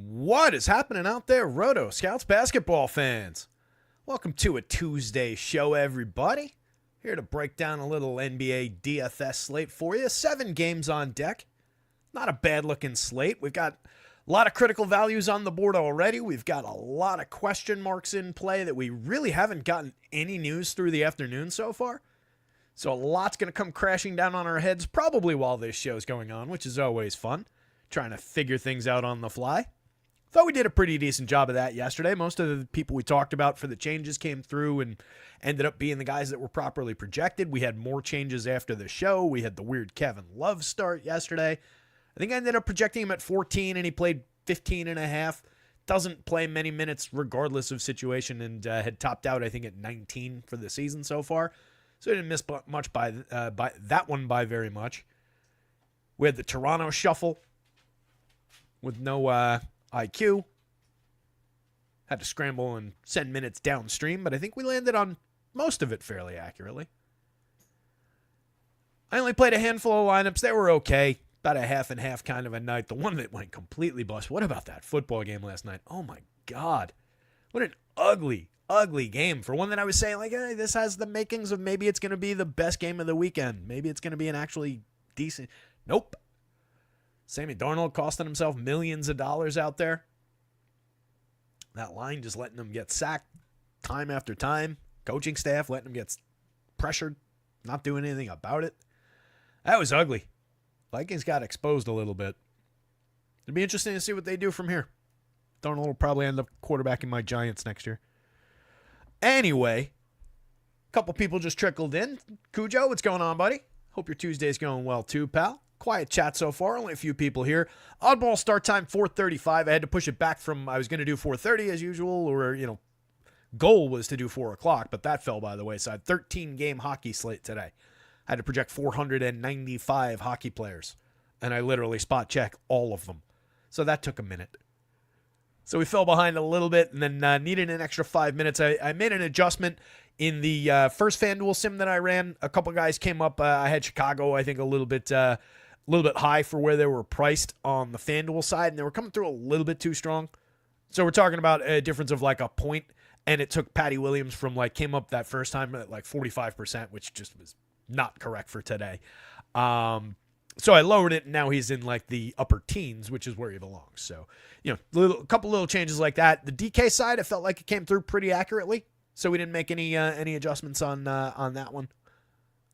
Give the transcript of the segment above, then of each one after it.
What is happening out there, Roto Scouts basketball fans? Welcome to a Tuesday show, everybody. Here to break down a little NBA DFS slate for you. 7 games on deck. Not a bad-looking slate. We've got a lot of critical values on the board already. We've got a lot of question marks in play that we really haven't gotten any news through the afternoon so far. So a lot's going to come crashing down on our heads probably while this show's going on, which is always fun. Trying to figure things out on the fly. Thought we did a pretty decent job of that yesterday. Most of the people we talked about for the changes came through and ended up being the guys that were properly projected. We had more changes after the show. We had the weird Kevin Love start yesterday. I think I ended up projecting him at 14, and he played 15 and a half. Doesn't play many minutes regardless of situation, and had topped out, I think, at 19 for the season so far. So I didn't miss much by that one by very much. We had the Toronto shuffle with no IQ. Had to scramble and send minutes downstream, but I think we landed on most of it fairly accurately. I only played a handful of lineups. They were okay. About a half and half kind of a night. The one that went completely bust. What about that football game last night? Oh my God. What an ugly, ugly game. For one that I was saying, like, hey, this has the makings of maybe it's going to be the best game of the weekend. Maybe it's going to be an actually decent. Nope. Sammy Darnold costing himself millions of dollars out there. That line just letting him get sacked time after time. Coaching staff letting him get pressured, not doing anything about it. That was ugly. Vikings got exposed a little bit. It'll be interesting to see what they do from here. Darnold will probably end up quarterbacking my Giants next year. Anyway, a couple people just trickled in. Cujo, what's going on, buddy? Hope your Tuesday's going well too, pal. Quiet chat so far, only a few people here. Oddball start time 4:35. I had to push it back from, I was going to do 4:30 as usual, or, goal was to do 4 o'clock, but that fell by the wayside. 13-game hockey slate today. I had to project 495 hockey players, and I literally spot check all of them. So that took a minute. So we fell behind a little bit and then needed an extra 5 minutes. I made an adjustment in the first FanDuel sim that I ran. A couple guys came up. I had Chicago, I think, a little bit high for where they were priced on the FanDuel side, and they were coming through a little bit too strong. So we're talking about a difference of like a point, and it took Patty Williams from came up that first time at 45%, which just was not correct for today. So I lowered it, and now he's in the upper teens, which is where he belongs. So, a couple little changes like that. The DK side, I felt like it came through pretty accurately, so we didn't make any adjustments on that one.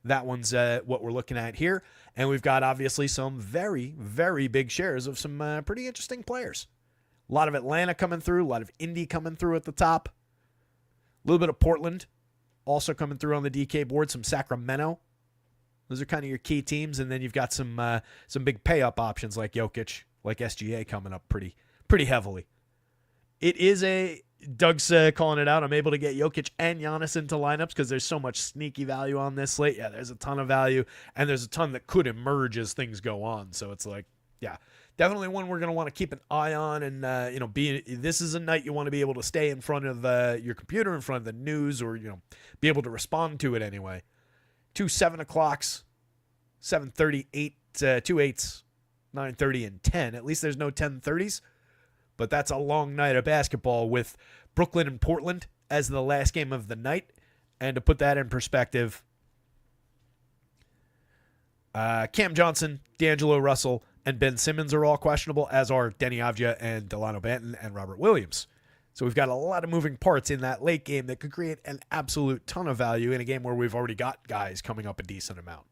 That one's what we're looking at here. And we've got, obviously, some very, very big shares of some pretty interesting players. A lot of Atlanta coming through, a lot of Indy coming through at the top. A little bit of Portland also coming through on the DK board, some Sacramento. Those are kind of your key teams. And then you've got some big pay-up options like Jokic, like SGA coming up pretty heavily. It is Doug's calling it out. I'm able to get Jokic and Giannis into lineups because there's so much sneaky value on this slate. Yeah, there's a ton of value, and there's a ton that could emerge as things go on. So it's definitely one we're going to want to keep an eye on. And, this is a night you want to be able to stay in front of your computer, in front of the news, or, be able to respond to it anyway. 2 7 o'clocks, 7:30, 2 8s, 9:30, and 10. At least there's no 10:30s. But that's a long night of basketball with Brooklyn and Portland as the last game of the night. And to put that in perspective, Cam Johnson, D'Angelo Russell, and Ben Simmons are all questionable, as are Denny Avdia and Delano Banton and Robert Williams. So we've got a lot of moving parts in that late game that could create an absolute ton of value in a game where we've already got guys coming up a decent amount.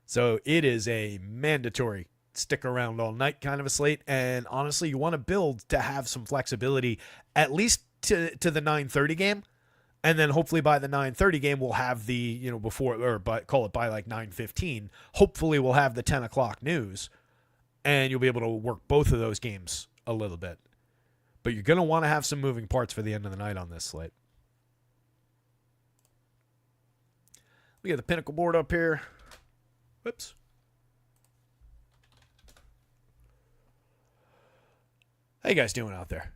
So it is a mandatory stick around all night kind of a slate, and honestly, you want to build to have some flexibility at least to the 9:30 game, and then hopefully by the 9:30 game we'll have the before, or call it by 9:15. Hopefully we'll have the 10 o'clock news, and you'll be able to work both of those games a little bit. But you're going to want to have some moving parts for the end of the night on this slate. We got the Pinnacle board up here. Whoops. How you guys doing out there?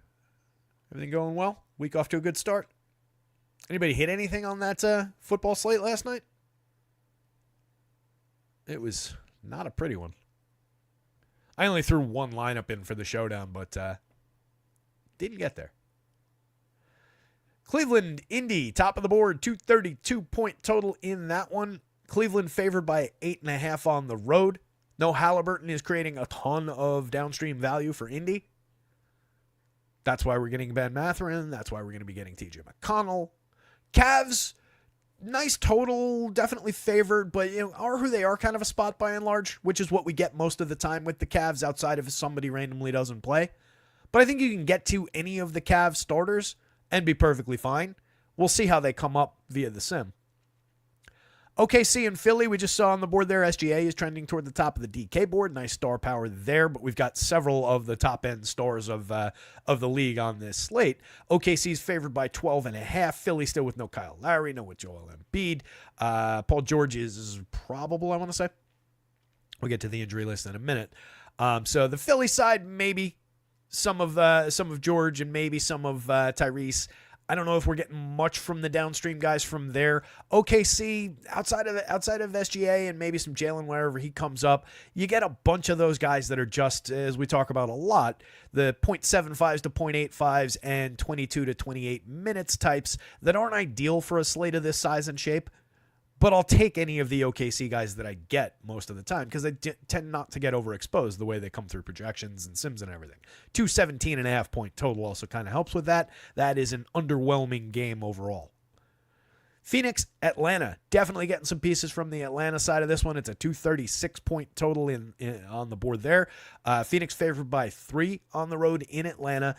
Everything going well? Week off to a good start? Anybody hit anything on that football slate last night? It was not a pretty one. I only threw one lineup in for the showdown, but didn't get there. Cleveland, Indy, top of the board, 232-point total in that one. Cleveland favored by 8.5 on the road. No Halliburton is creating a ton of downstream value for Indy. That's why we're getting Ben Mathurin. That's why we're going to be getting TJ McConnell. Cavs, nice total, definitely favored, but are who they are, kind of a spot by and large, which is what we get most of the time with the Cavs outside of if somebody randomly doesn't play. But I think you can get to any of the Cavs starters and be perfectly fine. We'll see how they come up via the sim. OKC and Philly, we just saw on the board there. SGA is trending toward the top of the DK board. Nice star power there, but we've got several of the top-end stars of the league on this slate. OKC's favored by 12.5. Philly still with no Kyle Lowry, no with Joel Embiid. Paul George is probable, I want to say. We'll get to the injury list in a minute. So the Philly side, maybe some of George and maybe some of Tyrese. I don't know if we're getting much from the downstream guys from there. OKC, outside of SGA and maybe some Jalen wherever he comes up, you get a bunch of those guys that are just, as we talk about a lot, the 0.75s to 0.85s and 22 to 28 minutes types that aren't ideal for a slate of this size and shape. But I'll take any of the OKC guys that I get most of the time because they tend not to get overexposed the way they come through projections and sims and everything. 217.5-point total also kind of helps with that. That is an underwhelming game overall. Phoenix, Atlanta. Definitely getting some pieces from the Atlanta side of this one. It's a 236-point total on the board there. Phoenix favored by 3 on the road in Atlanta.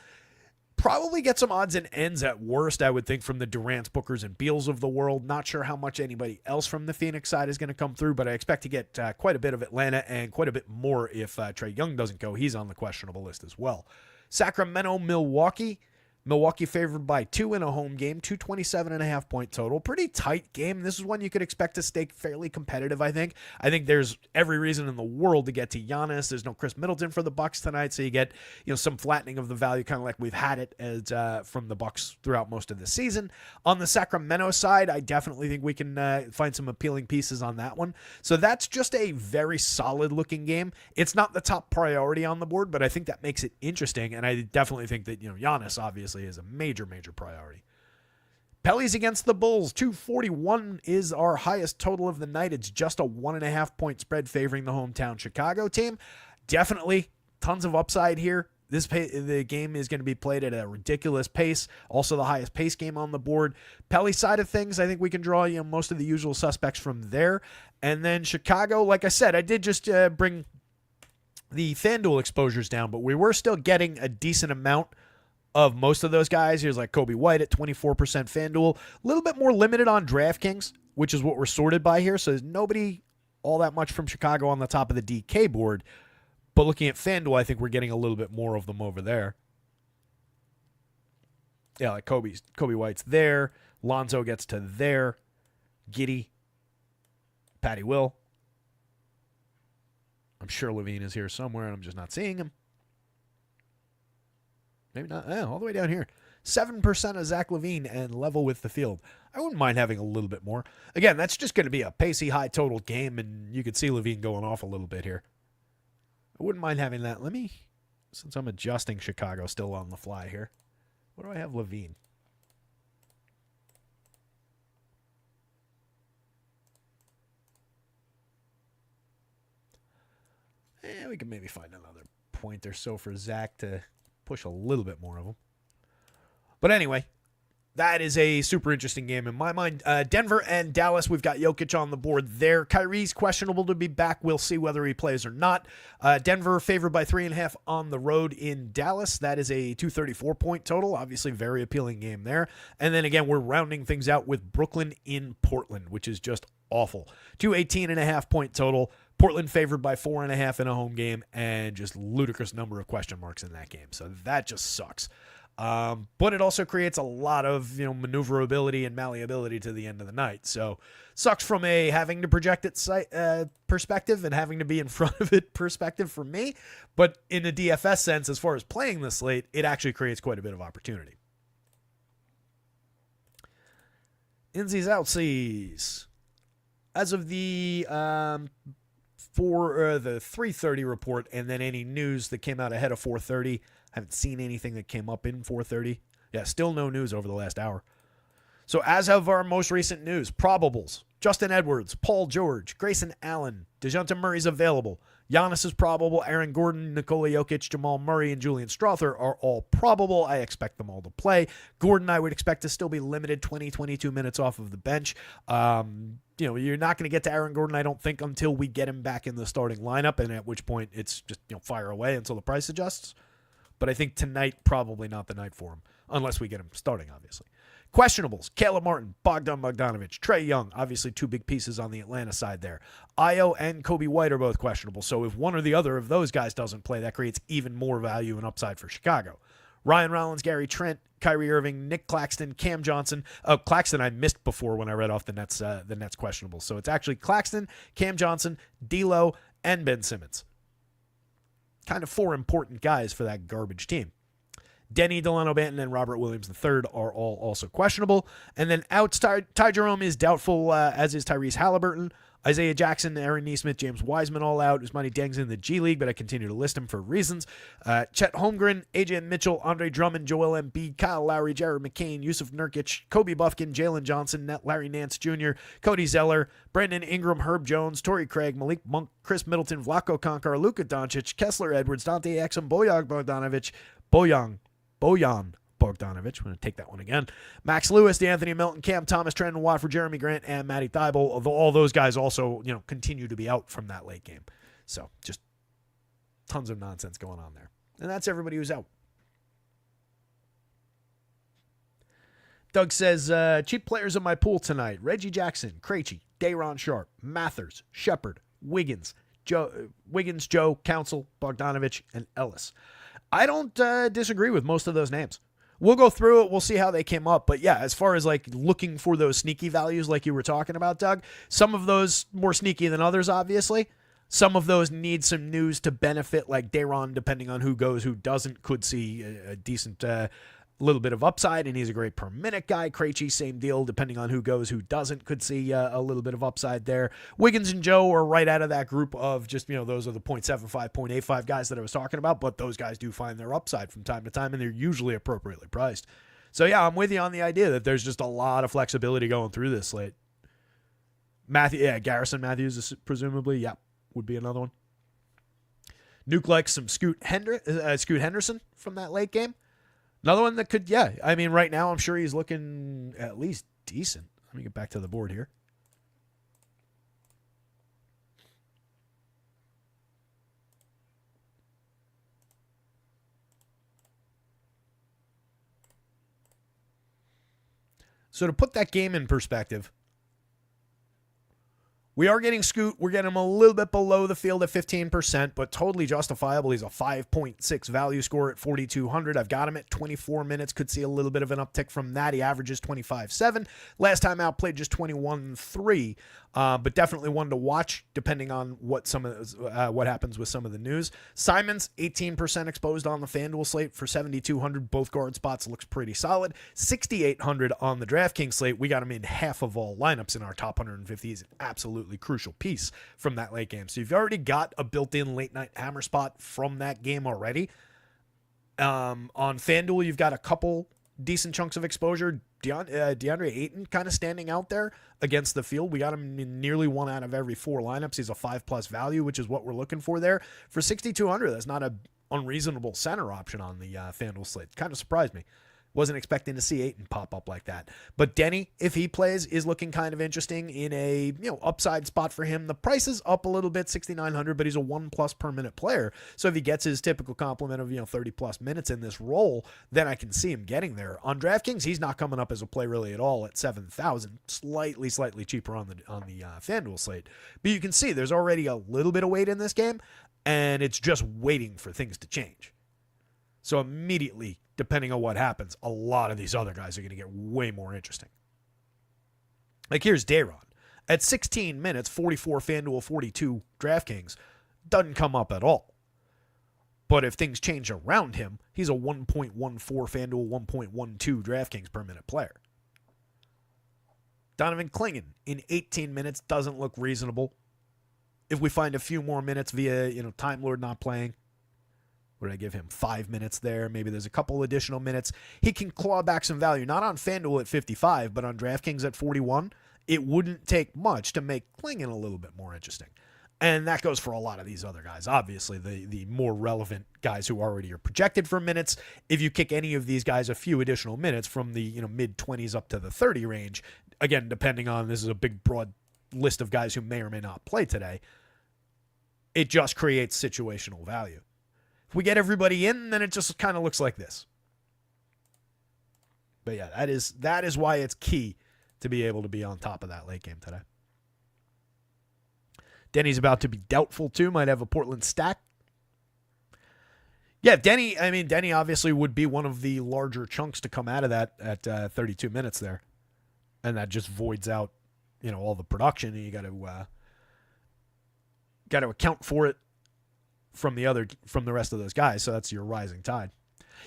Probably get some odds and ends at worst, I would think, from the Durants, Bookers, and Beals of the world. Not sure how much anybody else from the Phoenix side is going to come through, but I expect to get quite a bit of Atlanta and quite a bit more if Trae Young doesn't go. He's on the questionable list as well. Sacramento, Milwaukee. Milwaukee favored by 2 in a home game, 227.5-point total. Pretty tight game. This is one you could expect to stay fairly competitive, I think. I think there's every reason in the world to get to Giannis. There's no Chris Middleton for the Bucks tonight, so you get some flattening of the value, kind of like we've had it as from the Bucks throughout most of the season. On the Sacramento side, I definitely think we can find some appealing pieces on that one. So that's just a very solid-looking game. It's not the top priority on the board, but I think that makes it interesting, and I definitely think that Giannis, obviously, is a major priority. Pellies against the Bulls, 241 is our highest total of the night. It's just a 1.5-point spread favoring the hometown Chicago team. Definitely tons of upside here. The game is going to be played at a ridiculous pace. Also the highest pace game on the board. Pelly side of things, I think we can draw most of the usual suspects from there. And then Chicago, like I said, I did just bring the FanDuel exposures down, but we were still getting a decent amount of most of those guys. Here's like Kobe White at 24% FanDuel. A little bit more limited on DraftKings, which is what we're sorted by here. So there's nobody all that much from Chicago on the top of the DK board. But looking at FanDuel, I think we're getting a little bit more of them over there. Yeah, like Kobe White's there. Lonzo gets to there. Giddey. Patty Will. I'm sure Levine is here somewhere, and I'm just not seeing him. Maybe not. All the way down here. 7% of Zach LaVine and level with the field. I wouldn't mind having a little bit more. Again, that's just going to be a pacey, high total game, and you could see LaVine going off a little bit here. I wouldn't mind having that. Let me, since I'm adjusting Chicago still on the fly here, what do I have LaVine? We can maybe find another point or so for Zach to push a little bit more of them. But anyway, that is a super interesting game in my mind. Denver and Dallas, we've got Jokic on the board there. Kyrie's questionable to be back. We'll see whether he plays or not. Denver favored by 3.5 on the road in Dallas. That is a 234-point total. Obviously, very appealing game there. And then again, we're rounding things out with Brooklyn in Portland, which is just awful. 218.5-point total. Portland favored by 4.5 in a home game, and just ludicrous number of question marks in that game. So that just sucks. But it also creates a lot of maneuverability and malleability to the end of the night. So sucks from a having to project it perspective and having to be in front of it perspective for me. But in a DFS sense, as far as playing the slate, it actually creates quite a bit of opportunity. Insies outsies. As of the the 3:30 report, and then any news that came out ahead of 4:30. I haven't seen anything that came up in 4:30. Yeah, still no news over the last hour. So as of our most recent news, probables: Justin Edwards, Paul George, Grayson Allen, DeJounte Murray's available. Giannis is probable. Aaron Gordon, Nikola Jokic, Jamal Murray, and Julian Strawther are all probable. I expect them all to play. Gordon, I would expect to still be limited 20, 22 minutes off of the bench. You're not going to get to Aaron Gordon, I don't think, until we get him back in the starting lineup, and at which point it's just fire away until the price adjusts. But I think tonight, probably not the night for him, unless we get him starting, obviously. Questionables: Caleb Martin, Bogdan Bogdanovic, Trae Young, obviously two big pieces on the Atlanta side there. Io and Kobe White are both questionable, so if one or the other of those guys doesn't play, that creates even more value and upside for Chicago. Ryan Rollins, Gary Trent, Kyrie Irving, Nick Claxton, Cam Johnson. Oh, Claxton I missed before when I read off the Nets questionable. So it's actually Claxton, Cam Johnson, D'Lo, and Ben Simmons. Kind of four important guys for that garbage team. Denny, Delano Banton, and Robert Williams III are all also questionable. And then outs, Ty Jerome is doubtful, as is Tyrese Halliburton. Isaiah Jackson, Aaron Nesmith, James Wiseman all out. Usmani Deng's in the G League, but I continue to list him for reasons. Chet Holmgren, AJ Mitchell, Andre Drummond, Joel Embiid, Kyle Lowry, Jared McCain, Yusuf Nurkic, Kobe Buffkin, Jalen Johnson, Larry Nance Jr., Cody Zeller, Brandon Ingram, Herb Jones, Torrey Craig, Malik Monk, Chris Middleton, Vlatko Konkar, Luka Doncic, Kessler Edwards, Dante Exum, Bojan Bogdanovic, Bogdanovic. I'm going to take that one again. Max Lewis, DeAnthony Melton, Cam Thomas, Trendon Watford, Jeremy Grant, and Matty Thybulle. Although all those guys also, continue to be out from that late game. So just tons of nonsense going on there. And that's everybody who's out. Doug says, cheap players in my pool tonight: Reggie Jackson, Krejci, Day'Ron Sharpe, Mathers, Shepard, Wiggins, Joe, Council, Bogdanovic, and Ellis. I don't disagree with most of those names. We'll go through it. We'll see how they came up. But yeah, as far as looking for those sneaky values like you were talking about, Doug, some of those more sneaky than others, obviously. Some of those need some news to benefit, like Day'Ron, depending on who goes, who doesn't, could see a decent little bit of upside, and he's a great per minute guy. Krejci, same deal, depending on who goes, who doesn't, could see a little bit of upside there. Wiggins and Joe are right out of that group of just, those are the 0.75, 0.85 guys that I was talking about, but those guys do find their upside from time to time, and they're usually appropriately priced. So yeah, I'm with you on the idea that there's just a lot of flexibility going through this slate. Garrison Matthews is presumably, would be another one. Nuke likes some Scoot Henderson from that late game. Another one that could, right now I'm sure he's looking at least decent. Let me get back to the board here. So to put that game in perspective, we are getting Scoot. We're getting him a little bit below the field at 15%, but totally justifiable. He's a 5.6 value score at 4,200. I've got him at 24 minutes. Could see a little bit of an uptick from that. He averages 25.7. Last time out, played just 21.3. But definitely one to watch, depending on what what happens with some of the news. Simons, 18% exposed on the FanDuel slate for 7,200. Both guard spots looks pretty solid. 6,800 on the DraftKings slate. We got him in half of all lineups in our top 150. He's an absolutely crucial piece from that late game. So you've already got a built-in late-night hammer spot from that game already. On FanDuel, you've got a couple decent chunks of exposure. DeAndre Ayton kind of standing out there against the field. We got him in nearly 1 out of every 4 lineups. He's a 5+ value, which is what we're looking for there. For 6,200, that's not an unreasonable center option on the FanDuel slate. Kind of surprised me. Wasn't expecting to see Ayton pop up like that. But Denny, if he plays, is looking kind of interesting in a upside spot for him. The price is up a little bit, 6,900, but he's a 1+ per minute player. So if he gets his typical complement of 30+ minutes in this role, then I can see him getting there. On DraftKings, he's not coming up as a play really at all at 7,000, slightly cheaper on the FanDuel slate. But you can see there's already a little bit of weight in this game, and it's just waiting for things to change. So immediately, depending on what happens, a lot of these other guys are going to get way more interesting. Like here's Day'Ron. At 16 minutes, 44 FanDuel, 42 DraftKings. Doesn't come up at all. But if things change around him, he's a 1.14 FanDuel, 1.12 DraftKings per minute player. Donovan Clingan in 18 minutes doesn't look reasonable. if we find a few more minutes via, Time Lord not playing. What did I give him? 5 minutes there. Maybe there's a couple additional minutes. He can claw back some value, not on FanDuel at 55, but on DraftKings at 41. It wouldn't take much to make Klingon a little bit more interesting. And that goes for a lot of these other guys. Obviously, the more relevant guys who already are projected for minutes. If you kick any of these guys a few additional minutes from the mid-20s up to the 30 range, again, depending on, this is a big, broad list of guys who may or may not play today, it just creates situational value. If we get everybody in, then it just kind of looks like this. But yeah, that is why it's key to be able to be on top of that late game today. Denny's about to be doubtful too. Might have a Portland stack. Yeah, Denny obviously would be one of the larger chunks to come out of that at 32 minutes there. And that just voids out, all the production, and you got to account for it from the rest of those guys. So that's your rising tide.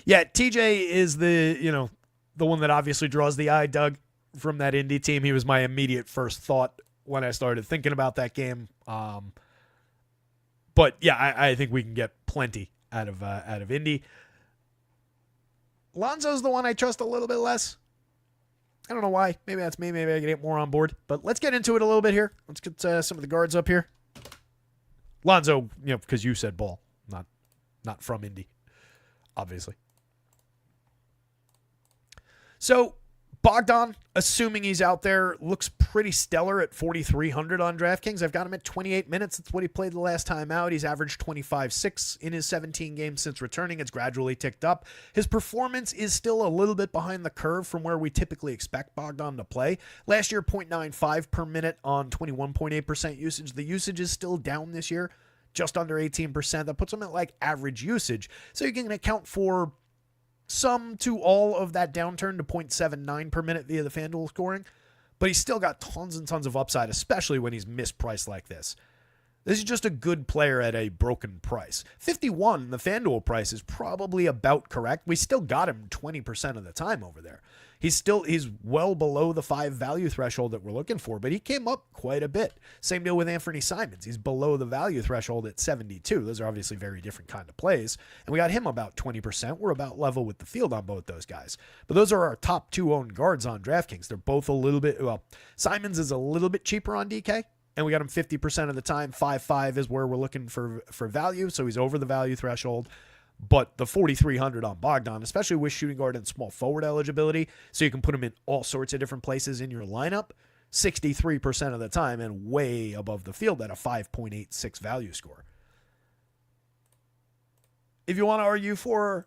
Yeah, TJ is the one that obviously draws the eye, Doug, from that Indy team. He was my immediate first thought when I started thinking about that game. But yeah, I think we can get plenty out of Indy. Lonzo's the one I trust a little bit less. I don't know why. Maybe that's me. Maybe I can get more on board. But let's get into it a little bit here. Let's get some of the guards up here. Lonzo, because you said Ball, not from Indy, obviously. So Bogdan, assuming he's out there, looks pretty stellar at 4,300 on DraftKings. I've got him at 28 minutes. That's what he played the last time out. He's averaged 25.6 in his 17 games since returning. It's gradually ticked up. His performance is still a little bit behind the curve from where we typically expect Bogdan to play. Last year, 0.95 per minute on 21.8% usage. The usage is still down this year, just under 18%. That puts him at like average usage. So you can account for some to all of that downturn to 0.79 per minute via the FanDuel scoring, but he's still got tons and tons of upside, especially when he's mispriced like this. This is just a good player at a broken price. 51, the FanDuel price, is probably about correct. We still got him 20% of the time over there. He's well below the 5 value threshold that we're looking for, but he came up quite a bit. Same deal with Anthony Simons. He's below the value threshold at 72. Those are obviously very different kind of plays. And we got him about 20%. We're about level with the field on both those guys. But those are our top 2 owned guards on DraftKings. They're both a little bit, Simons is a little bit cheaper on DK. And we got him 50% of the time. 5.5 is where we're looking for value. So he's over the value threshold. But the 4,300 on Bogdan, especially with shooting guard and small forward eligibility, so you can put him in all sorts of different places in your lineup, 63% of the time and way above the field at a 5.86 value score. If you want to argue for,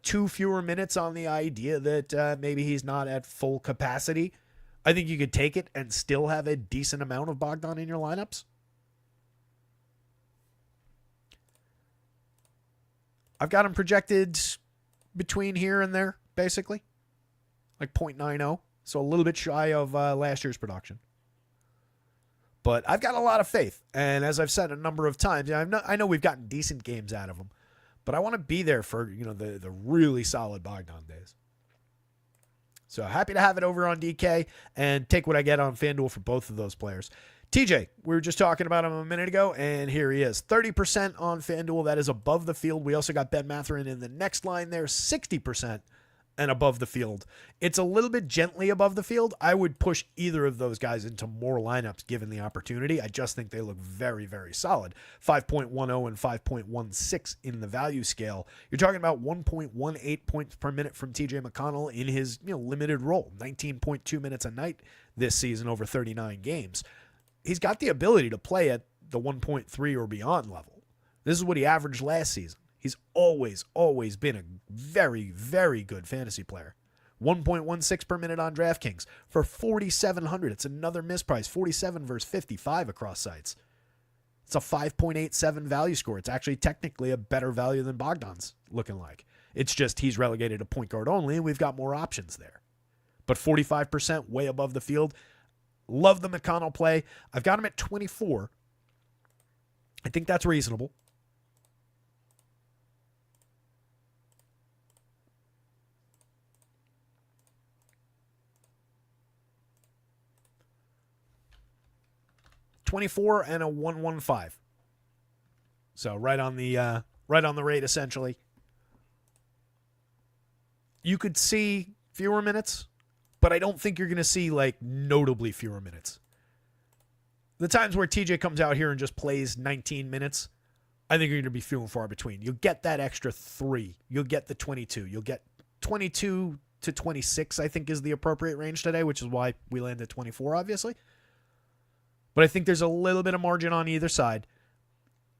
2 fewer minutes on the idea that maybe he's not at full capacity, I think you could take it and still have a decent amount of Bogdan in your lineups. I've got him projected between here and there, basically. Like 0.90. So a little bit shy of last year's production. But I've got a lot of faith. And as I've said a number of times, I know we've gotten decent games out of him. But I want to be there for, the really solid Bogdan days. So happy to have it over on DK and take what I get on FanDuel for both of those players. TJ, we were just talking about him a minute ago, and here he is. 30% on FanDuel. That is above the field. We also got Ben Mathurin in the next line there, 60% and above the field. It's a little bit gently above the field. I would push either of those guys into more lineups given the opportunity. I just think they look very, very solid. 5.10 and 5.16 in the value scale. You're talking about 1.18 points per minute from TJ McConnell in his limited role. 19.2 minutes a night this season over 39 games. He's got the ability to play at the 1.3 or beyond level. This is what he averaged last season. He's always been a very, very good fantasy player. 1.16 per minute on DraftKings for 4,700. It's another misprice. 47 versus 55 across sites. It's a 5.87 value score. It's actually technically a better value than Bogdan's looking like. It's just he's relegated to point guard only, and we've got more options there. But 45% way above the field. Love the McConnell play. I've got him at 24. I think that's reasonable. 24 and a 115. So right on the rate essentially. You could see fewer minutes, but I don't think you're going to see like notably fewer minutes. The times where TJ comes out here and just plays 19 minutes, I think you're going to be few and far between. You'll get that extra 3. You'll get the 22. You'll get 22 to 26, I think is the appropriate range today, which is why we landed 24, obviously. But I think there's a little bit of margin on either side.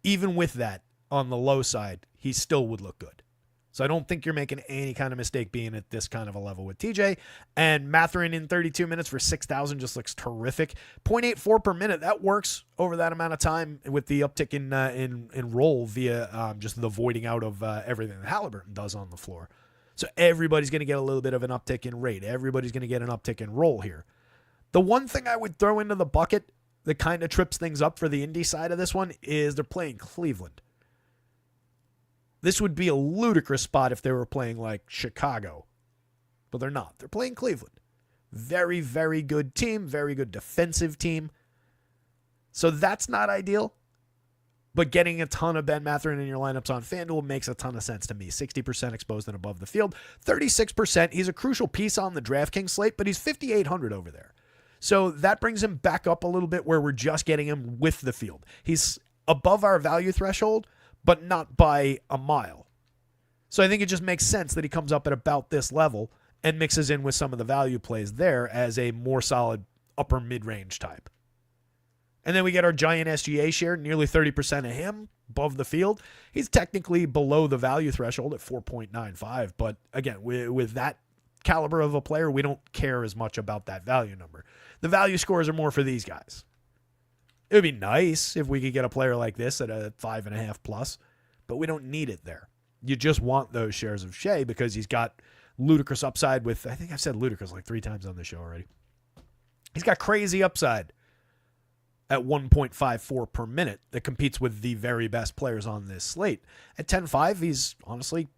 Even with that, on the low side, he still would look good. So I don't think you're making any kind of mistake being at this kind of a level with TJ. And Mathurin in 32 minutes for 6,000 just looks terrific. 0.84 per minute, that works over that amount of time with the uptick in roll via just the voiding out of everything that Halliburton does on the floor. So everybody's going to get a little bit of an uptick in rate. Everybody's going to get an uptick in roll here. The one thing I would throw into the bucket that kind of trips things up for the Indy side of this one is they're playing Cleveland. This would be a ludicrous spot if they were playing like Chicago, but they're not. They're playing Cleveland. Very, very good team, very good defensive team. So that's not ideal, but getting a ton of Ben Mathurin in your lineups on FanDuel makes a ton of sense to me. 60% exposed and above the field, 36%. He's a crucial piece on the DraftKings slate, but he's 5,800 over there. So that brings him back up a little bit where we're just getting him with the field. He's above our value threshold, but not by a mile. So I think it just makes sense that he comes up at about this level and mixes in with some of the value plays there as a more solid upper mid-range type. And then we get our giant SGA share, nearly 30% of him above the field. He's technically below the value threshold at 4.95, but again, with that caliber of a player, we don't care as much about that value number. The value scores are more for these guys. It would be nice if we could get a player like this at a 5.5 plus, but we don't need it there. You just want those shares of Shea because he's got ludicrous upside with, I think I've said ludicrous like 3 times on the show already. He's got crazy upside at 1.54 per minute that competes with the very best players on this slate. At 10.5, he's honestly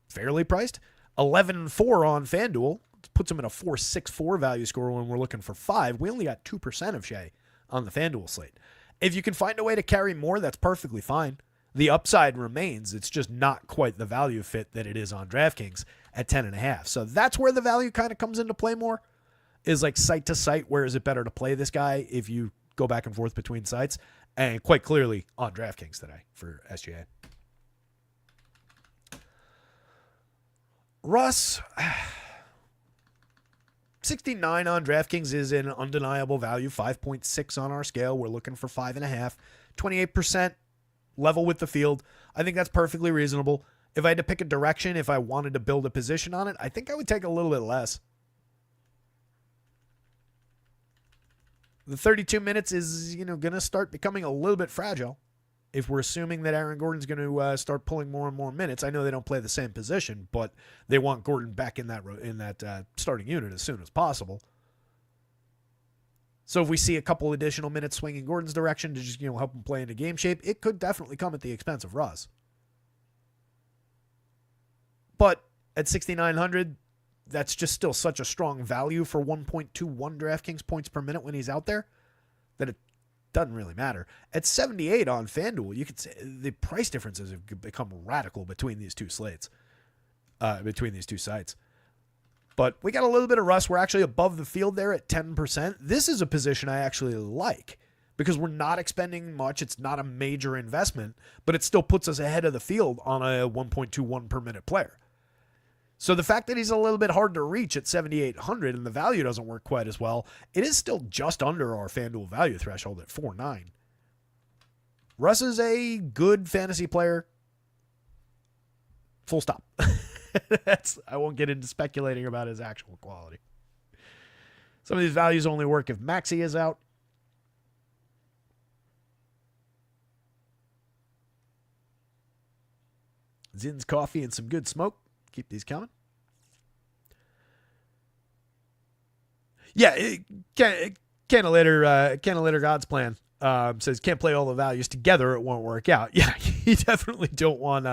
fairly priced. 11.4 on FanDuel puts him in a 4.64 value score when we're looking for 5. We only got 2% of Shea on the FanDuel slate. If you can find a way to carry more, that's perfectly fine. The upside remains. It's just not quite the value fit that it is on DraftKings at 10.5. So that's where the value kind of comes into play more, is like site to site. Where is it better to play this guy if you go back and forth between sites? And quite clearly on DraftKings today for SGA. Russ, 69 on DraftKings is an undeniable value, 5.6 on our scale. We're looking for 5.5, 28% level with the field. I think that's perfectly reasonable. If I had to pick a direction, if I wanted to build a position on it, I think I would take a little bit less. The 32 minutes is, going to start becoming a little bit fragile. If we're assuming that Aaron Gordon's going to start pulling more and more minutes, I know they don't play the same position, but they want Gordon back in that starting unit as soon as possible. So if we see a couple additional minutes swinging Gordon's direction to just help him play into game shape, it could definitely come at the expense of Russ. But at 6,900, that's just still such a strong value for 1.21 DraftKings points per minute when he's out there that it doesn't really matter. At 78 on FanDuel, you could say the price differences have become radical between these two slates, between these two sites. But we got a little bit of Russ. We're actually above the field there at 10%. This is a position I actually like because we're not expending much. It's not a major investment, but it still puts us ahead of the field on a 1.21 per minute player. So the fact that he's a little bit hard to reach at 7,800 and the value doesn't work quite as well, it is still just under our FanDuel value threshold at 4.9. Russ is a good fantasy player. Full stop. I won't get into speculating about his actual quality. Some of these values only work if Maxey is out. Zinn's coffee and some good smoke. Keep these coming. Yeah, Cantilator God's plan says can't play all the values together. It won't work out. Yeah, you definitely don't want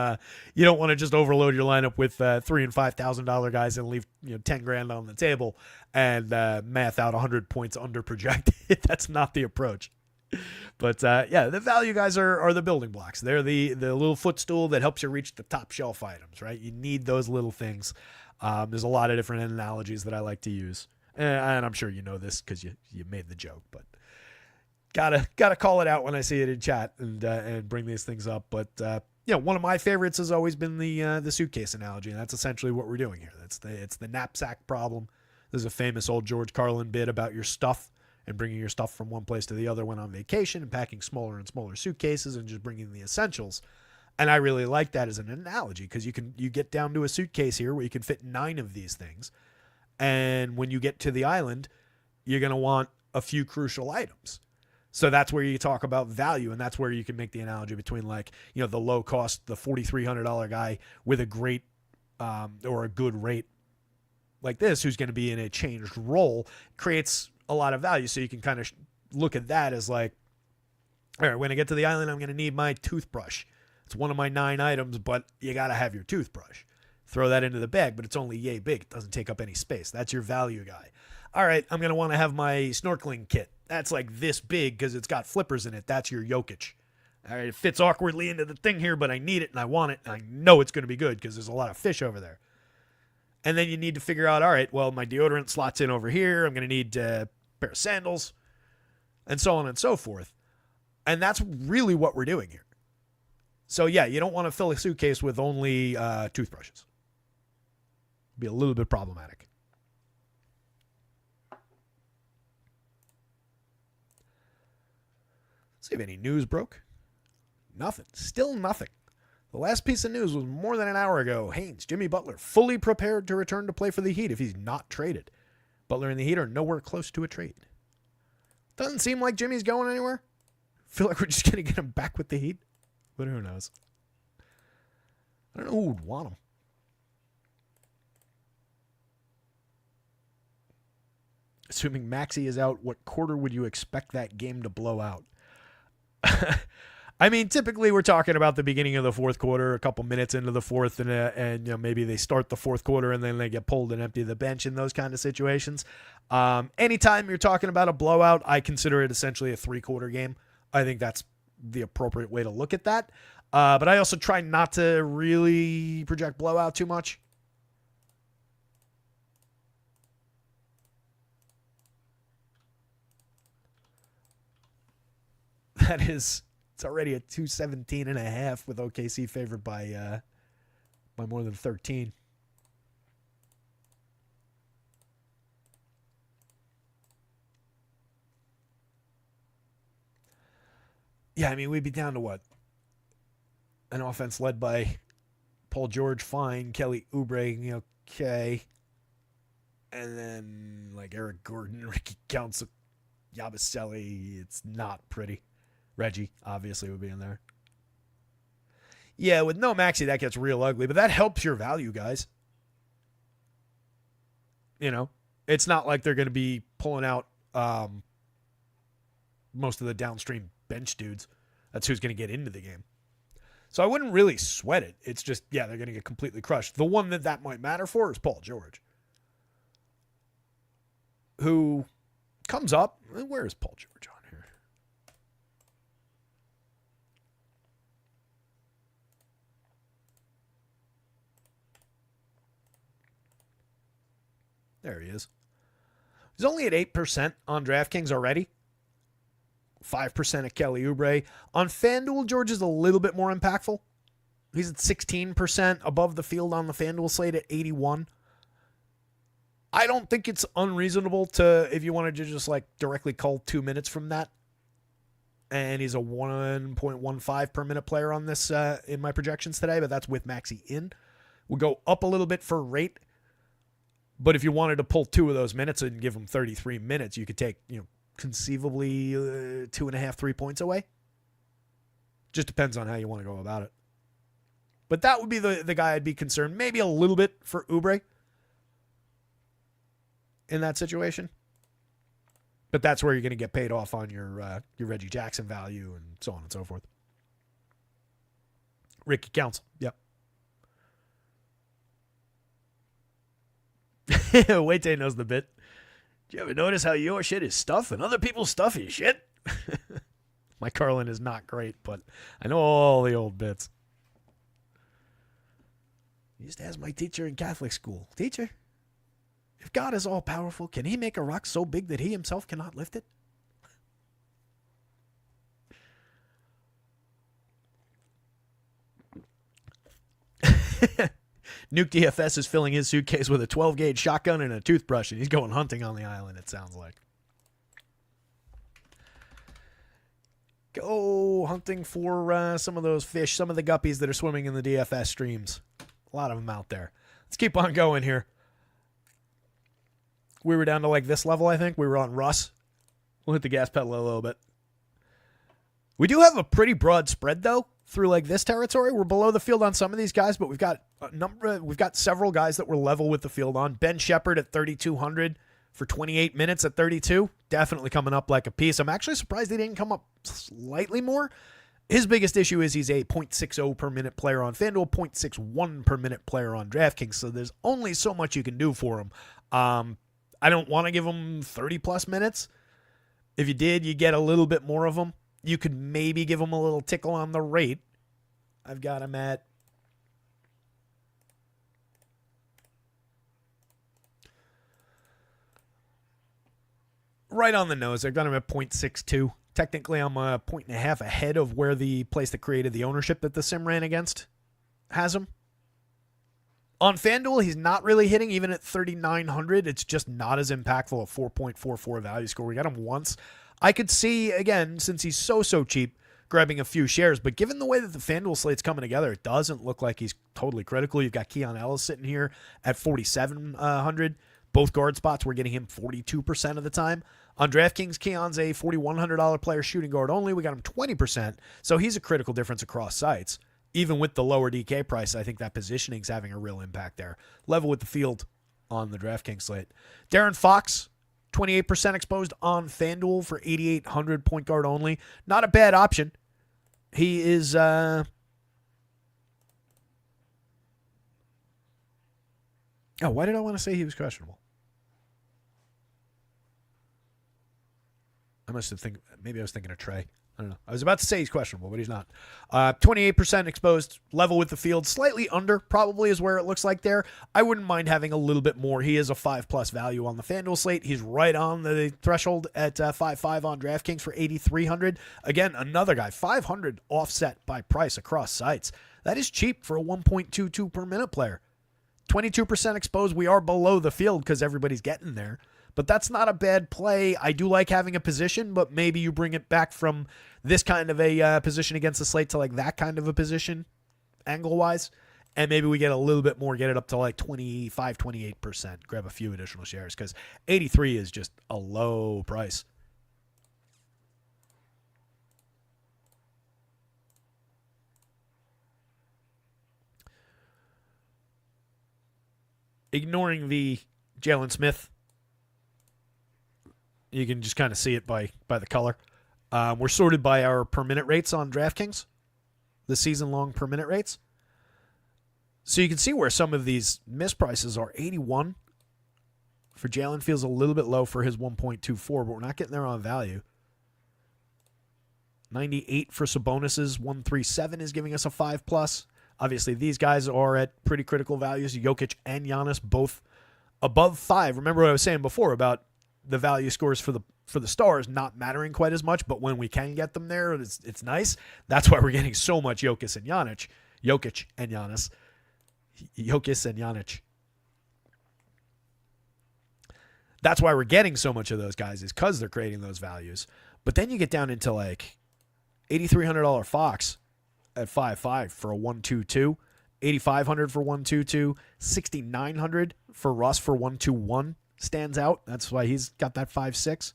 you don't want to just overload your lineup with $3,000 and $5,000 guys and leave $10,000 on the table and math out 100 points under projected. That's not the approach. But yeah, the value guys are the building blocks. They're the little footstool that helps you reach the top shelf items, right? You need those little things. There's a lot of different analogies that I like to use, and I'm sure you know this because you made the joke, but gotta call it out when I see it in chat and bring these things up. But one of my favorites has always been the suitcase analogy, and that's essentially what we're doing here. It's the knapsack problem. There's a famous old George Carlin bit about your stuff and bringing your stuff from one place to the other when on vacation and packing smaller and smaller suitcases and just bringing the essentials. And I really like that as an analogy because you get down to a suitcase here where you can fit 9 of these things. And when you get to the island, you're going to want a few crucial items. So that's where you talk about value, and that's where you can make the analogy between the low cost, the $4,300 guy with a great or a good rate like this who's going to be in a changed role creates a lot of value. So you can kind of look at that as like, all right, when I get to the island, I'm going to need my toothbrush. It's one of my 9 items, but you got to have your toothbrush. Throw that into the bag, but it's only yay big. It doesn't take up any space. That's your value guy. All right, I'm going to want to have my snorkeling kit. That's like this big because it's got flippers in it. That's your Jokic. All right, it fits awkwardly into the thing here, but I need it and I want it. And I know it's going to be good because there's a lot of fish over there. And then you need to figure out, all right, well, my deodorant slots in over here. I'm going to need a pair of sandals and so on and so forth. And that's really what we're doing here. So, yeah, you don't want to fill a suitcase with only toothbrushes. It'd be a little bit problematic. See if any news broke. Nothing. Still nothing. The last piece of news was more than an hour ago. Haynes, Jimmy Butler, fully prepared to return to play for the Heat if he's not traded. Butler and the Heat are nowhere close to a trade. Doesn't seem like Jimmy's going anywhere. Feel like we're just going to get him back with the Heat. But who knows? I don't know who would want him. Assuming Maxey is out, what quarter would you expect that game to blow out? I mean, typically we're talking about the beginning of the fourth quarter, a couple minutes into the fourth, and maybe they start the fourth quarter and then they get pulled and empty the bench in those kind of situations. Anytime you're talking about a blowout, I consider it essentially a 3-quarter game. I think that's the appropriate way to look at that. But I also try not to really project blowout too much. It's already a 217.5 with OKC favored by more than 13. Yeah, I mean, we'd be down to what? An offense led by Paul George, fine, Kelly Oubre, okay. And then like Eric Gordon, Ricky Council, Yabusele, it's not pretty. Reggie, obviously, would be in there. Yeah, with no Maxey, that gets real ugly, but that helps your value, guys. It's not like they're going to be pulling out most of the downstream bench dudes. That's who's going to get into the game. So I wouldn't really sweat it. It's just, yeah, they're going to get completely crushed. The one that might matter for is Paul George, who comes up. Where is Paul George on here? There he is. He's only at 8% on DraftKings already. 5% at Kelly Oubre. On FanDuel, George is a little bit more impactful. He's at 16% above the field on the FanDuel slate at 81. I don't think it's unreasonable to, if you wanted to just like directly call 2 minutes from that. And he's a 1.15 per minute player on this in my projections today, but that's with Maxey in. We'll go up a little bit for rate. But if you wanted to pull 2 of those minutes and give him 33 minutes, you could take, conceivably 2.5, 3 points away. Just depends on how you want to go about it. But that would be the guy I'd be concerned. Maybe a little bit for Oubre in that situation. But that's where you're going to get paid off on your Reggie Jackson value and so on and so forth. Ricky Council. Yep. Waite knows the bit. Do you ever notice how your shit is stuff and other people's stuff is shit? My Carlin is not great, but I know all the old bits. I used to ask my teacher in Catholic school, "Teacher, if God is all powerful, can he make a rock so big that he himself cannot lift it?" Nuke DFS is filling his suitcase with a 12-gauge shotgun and a toothbrush, and he's going hunting on the island, it sounds like. Go hunting for some of those fish, some of the guppies that are swimming in the DFS streams. A lot of them out there. Let's keep on going here. We were down to like this level, I think. We were on Russ. We'll hit the gas pedal a little bit. We do have a pretty broad spread, though, through like this territory. We're below the field on some of these guys, but we've got several guys that we're level with the field on. Ben Shepard at 3,200 for 28 minutes at 32. Definitely coming up like a piece. I'm actually surprised he didn't come up slightly more. His biggest issue is he's a 0.60 per minute player on FanDuel, 0.61 per minute player on DraftKings, so there's only so much you can do for him. I don't want to give him 30-plus minutes. If you did, you get a little bit more of him. You could maybe give him a little tickle on the rate. I've got him at right on the nose. I've got him at 0.62. Technically, I'm a 1.5 ahead of where the place that created the ownership that the sim ran against has him. On FanDuel, he's not really hitting, even at 3,900. It's just not as impactful, a 4.44 value score. We got him once. I could see, again, since he's so cheap, grabbing a few shares. But given the way that the FanDuel slate's coming together, it doesn't look like he's totally critical. You've got Keon Ellis sitting here at 4,700. Both guard spots, we're getting him 42% of the time. On DraftKings, Keon's a $4,100 player shooting guard only. We got him 20%. So he's a critical difference across sites. Even with the lower DK price, I think that positioning's having a real impact there. Level with the field on the DraftKings slate. Darren Fox, 28% exposed on FanDuel for 8,800 point guard only. Not a bad option. He is oh, why did I want to say he was questionable? Maybe I was thinking of Trey. I don't know. I was about to say he's questionable, but he's not. 28% exposed, level with the field, slightly under probably is where it looks like there. I wouldn't mind having a little bit more. He is a 5+ value on the FanDuel slate. He's right on the threshold at 5.5 on DraftKings for 8,300. Again, another guy, 500 offset by price across sites. That is cheap for a 1.22 per minute player. 22% exposed. We are below the field because everybody's getting there. But that's not a bad play. I do like having a position, but maybe you bring it back from this kind of a position against the slate to like that kind of a position angle-wise. And maybe we get a little bit more, get it up to like 25, 28%. Grab a few additional shares because 83 is just a low price. Ignoring the Jalen Smith, you can just kind of see it by the color. We're sorted by our per minute rates on DraftKings, the season-long per minute rates. So you can see where some of these misprices are. 81 for Jalen feels a little bit low for his 1.24, but we're not getting there on value. 98 for Sabonis's 137 is giving us a 5+. Obviously, these guys are at pretty critical values. Jokic and Giannis both above 5. Remember what I was saying before about the value scores for the stars not mattering quite as much, but when we can get them there, it's nice. That's why we're getting so much Jokic and Giannis. That's why we're getting so much of those guys is because they're creating those values. But then you get down into like $8,300 Fox at 5.5 for a 1.22, 8,500 for 1.22, 6,900 for Russ for 1.21. Stands out. That's why he's got that 5.6.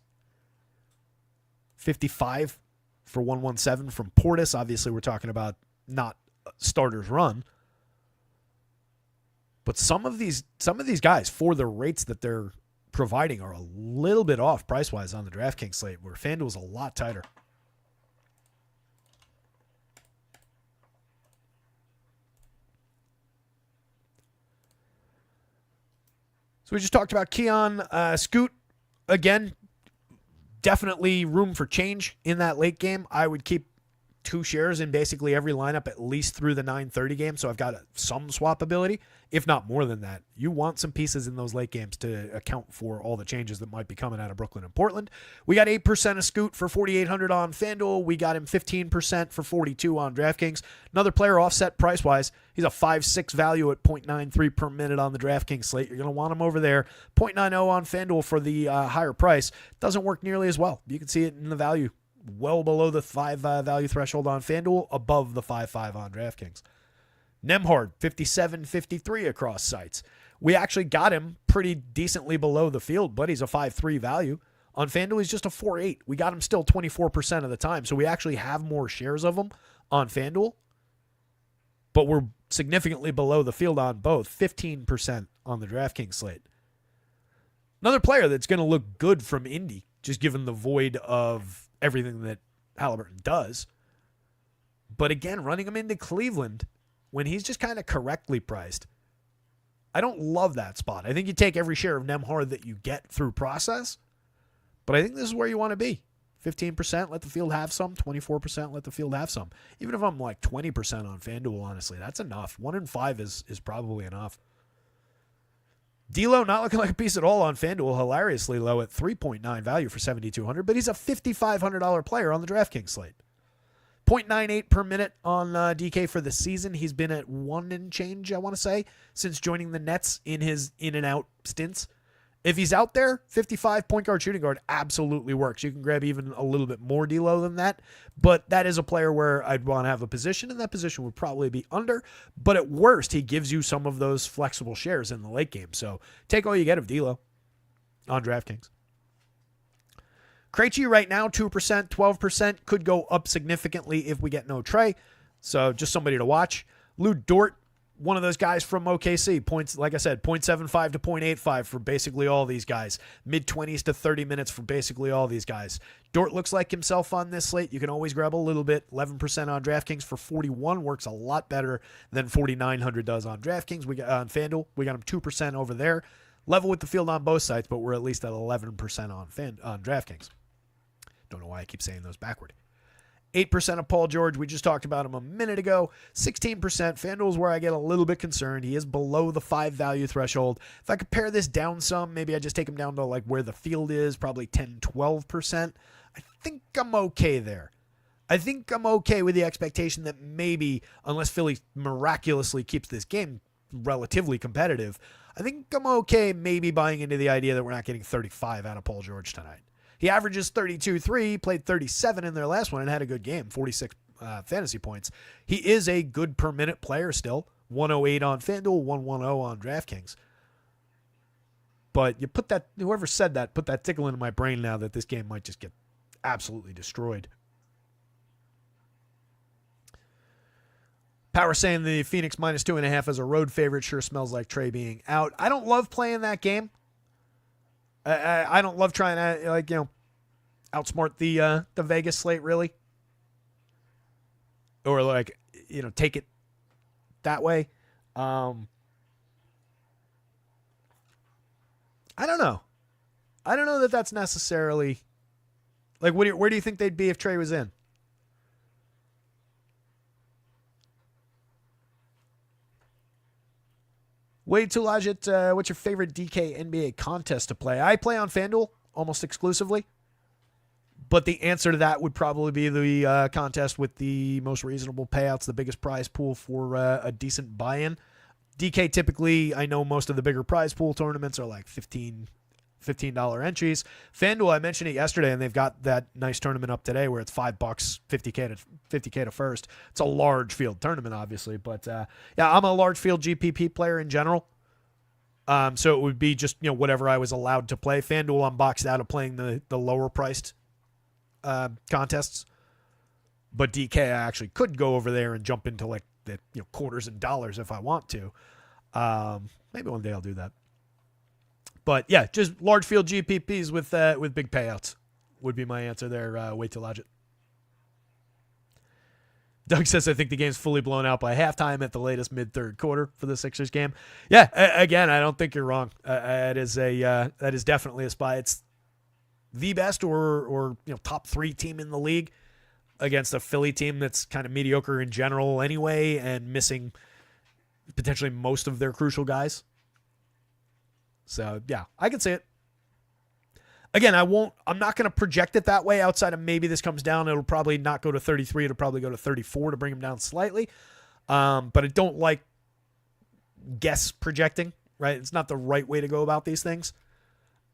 55 for 117 from Portis. Obviously, we're talking about not starters run. But some of these guys, for the rates that they're providing, are a little bit off price-wise on the DraftKings slate, where FanDuel's a lot tighter. So we just talked about Keon. Scoot, again, Definitely room for change in that late game. I would keep 2 shares in basically every lineup at least through the 9:30 game, so I've got some swap ability, if not more than that. You want some pieces in those late games to account for all the changes that might be coming out of Brooklyn and Portland. We got 8% of Scoot for 4,800 on FanDuel. We got him 15% for 42 on DraftKings. Another player offset price-wise. He's a 5.6 value at 0.93 per minute on the DraftKings slate. You're going to want him over there. 0.90 on FanDuel for the higher price. Doesn't work nearly as well. You can see it in the value. Well below the 5 value threshold on FanDuel, above the 5.5 on DraftKings. Nembhard, 57.53 across sites. We actually got him pretty decently below the field, but he's a 5.3 value. On FanDuel, he's just a 4.8. We got him still 24% of the time, so we actually have more shares of him on FanDuel, but we're significantly below the field on both, 15% on the DraftKings slate. Another player that's going to look good from Indy, just given the void of everything that Halliburton does. But again, running him into Cleveland when he's just kind of correctly priced, I don't love that spot. I think you take every share of Nembhard that you get through process, but I think this is where you want to be. 15%, let the field have some. 24%, let the field have some. Even if I'm like 20% on FanDuel, honestly, that's enough. 1 in 5 is probably enough. D'Lo not looking like a piece at all on FanDuel, hilariously low at 3.9 value for 7,200, but he's a $5,500 player on the DraftKings slate. 0.98 per minute on DK for the season. He's been at 1 and change, I want to say, since joining the Nets in his in and out stints. If he's out there, 55 point guard, shooting guard absolutely works. You can grab even a little bit more D'Lo than that, but that is a player where I'd want to have a position, and that position would probably be under. But at worst, he gives you some of those flexible shares in the late game. So take all you get of D'Lo on DraftKings. Krejci right now, 2%, 12%. Could go up significantly if we get no Trey. So just somebody to watch. Lou Dort, one of those guys from OKC. Points, like I said, 0.75 to 0.85 for basically all these guys. Mid-20s to 30 minutes for basically all these guys. Dort looks like himself on this slate. You can always grab a little bit. 11% on DraftKings for 41 works a lot better than 4,900 does on DraftKings. We got on FanDuel. We got him 2% over there. Level with the field on both sides, but we're at least at 11% on DraftKings. Don't know why I keep saying those backward. 8% of Paul George. We just talked about him a minute ago. 16%. FanDuel is where I get a little bit concerned. He is below the 5 value threshold. If I could pare this down some, maybe I just take him down to like where the field is, probably 10, 12%. I think I'm okay there. I think I'm okay with the expectation that maybe, unless Philly miraculously keeps this game relatively competitive, I think I'm okay maybe buying into the idea that we're not getting 35 out of Paul George tonight. He averages 32.3, played 37 in their last one and had a good game, 46 fantasy points. He is a good per minute player still, 108 on FanDuel, 110 on DraftKings. But you put that, whoever said that, put that tickle into my brain now that this game might just get absolutely destroyed. Power saying the Phoenix minus 2.5 as a road favorite sure smells like Trey being out. I don't love playing that game. I don't love trying to, outsmart the Vegas slate, really. Or, take it that way. I don't know. I don't know that that's necessarily... where do you think they'd be if Trey was in? Wade Tulajit, what's your favorite DK NBA contest to play? I play on FanDuel almost exclusively, but the answer to that would probably be the contest with the most reasonable payouts, the biggest prize pool for a decent buy-in. DK typically, I know most of the bigger prize pool tournaments are like $15 entries. FanDuel, I mentioned it yesterday, and they've got that nice tournament up today where it's $5, $50K to first. It's a large field tournament, obviously, but I'm a large field GPP player in general. So it would be just whatever I was allowed to play. FanDuel, I'm boxed out of playing the lower priced contests, but DK, I actually could go over there and jump into like the quarters and dollars if I want to. Maybe one day I'll do that. But yeah, just large field GPPs with big payouts would be my answer there. Wait till Lodgett. Doug says, I think the game's fully blown out by halftime at the latest mid-third quarter for the Sixers game. Yeah, again, I don't think you're wrong. That is definitely a spy. the best or top 3 team in the league against a Philly team that's kind of mediocre in general anyway and missing potentially most of their crucial guys. So, yeah, I can see it. Again, I'm not going to project it that way outside of maybe this comes down. It'll probably not go to 33. It'll probably go to 34 to bring him down slightly. But I don't like guess projecting, right? It's not the right way to go about these things.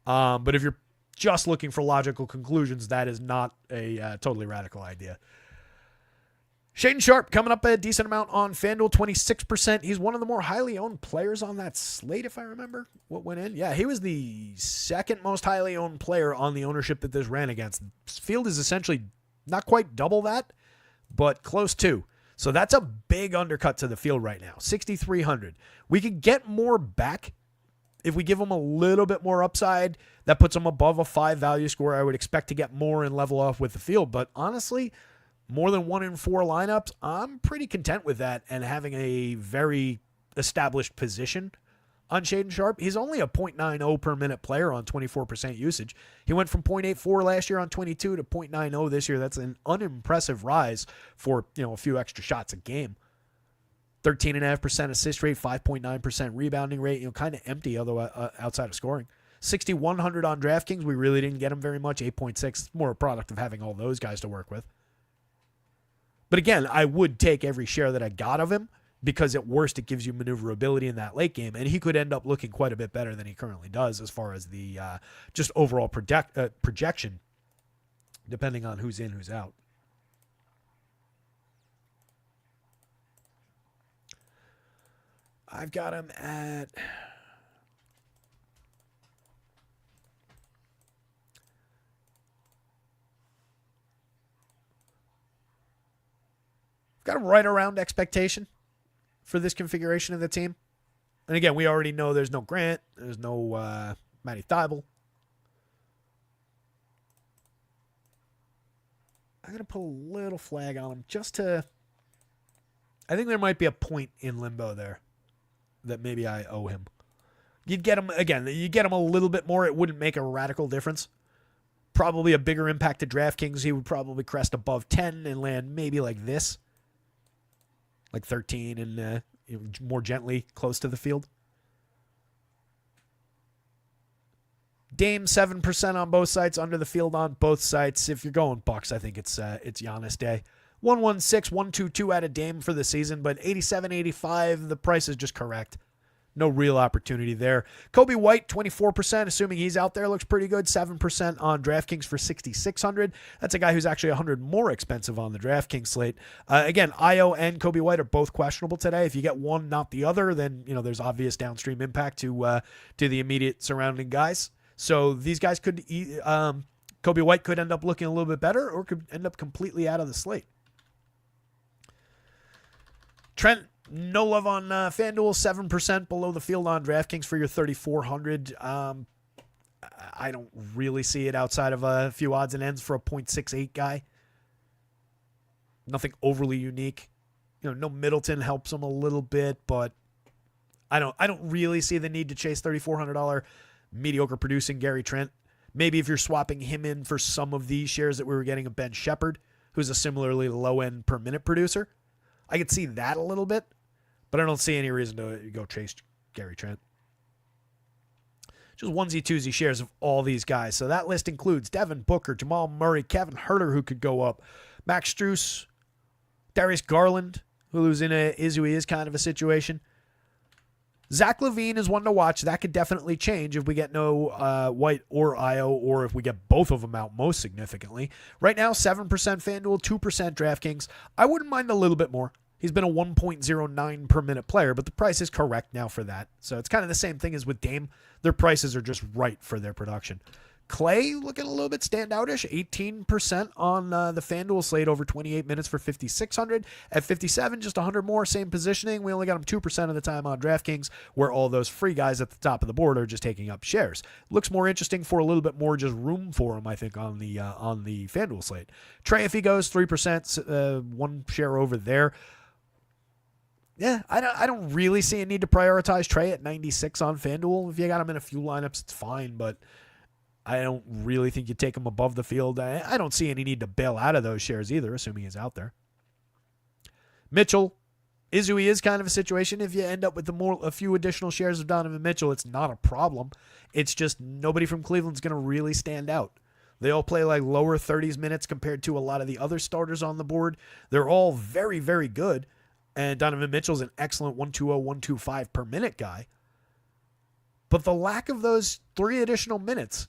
But if you're just looking for logical conclusions, that is not a totally radical idea. Shaedon Sharpe coming up a decent amount on FanDuel, 26%. He's one of the more highly owned players on that slate, if I remember what went in. Yeah, he was the second most highly owned player on the ownership that this ran against. Field is essentially not quite double that, but close to. So that's a big undercut to the field right now, 6,300. We could get more back if we give him a little bit more upside. That puts him above a 5 value score. I would expect to get more and level off with the field, but honestly, more than 1 in 4 lineups, I'm pretty content with that and having a very established position on Shaedon Sharpe. He's only a 0.90 per minute player on 24% usage. He went from 0.84 last year on 22 to 0.90 this year. That's an unimpressive rise for a few extra shots a game. 13.5% assist rate, 5.9% rebounding rate, kind of empty although outside of scoring. 6,100 on DraftKings. We really didn't get him very much, 8.6. It's more a product of having all those guys to work with. But again, I would take every share that I got of him because at worst it gives you maneuverability in that late game, and he could end up looking quite a bit better than he currently does as far as the just overall projection, depending on who's in, who's out. I've got him at... got him right around expectation for this configuration of the team. And again, we already know there's no Grant. There's no Matty Thybulle. I'm going to put a little flag on him just to... I think there might be a point in limbo there that maybe I owe him. You'd get him, again, you get him a little bit more. It wouldn't make a radical difference. Probably a bigger impact to DraftKings. He would probably crest above 10 and land maybe like this. Like 13 and more gently close to the field. Dame 7% on both sites, under the field on both sites. If you're going Bucks, I think it's Giannis day. 116, 122 out of Dame for the season, but 87, 85, the price is just correct. No real opportunity there. Kobe White, 24%, assuming he's out there, looks pretty good. 7% on DraftKings for 6,600. That's a guy who's actually 100 more expensive on the DraftKings slate. Again, Io and Kobe White are both questionable today. If you get one, not the other, then there's obvious downstream impact to the immediate surrounding guys. So these guys could, Kobe White could end up looking a little bit better or could end up completely out of the slate. Trent, no love on FanDuel, 7% below the field on DraftKings for your 3,400. I don't really see it outside of a few odds and ends for a 0.68 guy. Nothing overly unique. No Middleton helps him a little bit, but I don't really see the need to chase $3,400 mediocre producing Gary Trent. Maybe if you're swapping him in for some of these shares that we were getting of Ben Shepherd, who's a similarly low end per minute producer, I could see that a little bit. But I don't see any reason to go chase Gary Trent. Just onesie-twosie shares of all these guys. So that list includes Devin Booker, Jamal Murray, Kevin Huerter, who could go up, Max Strus, Darius Garland, who's in a is who he is kind of a situation. Zach LaVine is one to watch. That could definitely change if we get no White or Io, or if we get both of them out most significantly. Right now, 7% FanDuel, 2% DraftKings. I wouldn't mind a little bit more. He's been a 1.09 per minute player, but the price is correct now for that. So it's kind of the same thing as with Dame. Their prices are just right for their production. Clay looking a little bit standoutish, 18% on the FanDuel slate over 28 minutes for 5,600. At 57, just 100 more, same positioning. We only got him 2% of the time on DraftKings, where all those free guys at the top of the board are just taking up shares. Looks more interesting for a little bit more just room for him, I think, on the FanDuel slate. Trey, if he goes 3%, one share over there. Yeah, I don't really see a need to prioritize Trey at 96 on FanDuel. If you got him in a few lineups, it's fine, but I don't really think you take him above the field. I don't see any need to bail out of those shares either, assuming he's out there. Mitchell is who he is, kind of a situation. If you end up with a few additional shares of Donovan Mitchell, it's not a problem. It's just nobody from Cleveland's going to really stand out. They all play like lower 30s minutes compared to a lot of the other starters on the board. They're all very, very good. And Donovan Mitchell's an excellent 120, 125 per minute guy. But the lack of those 3 additional minutes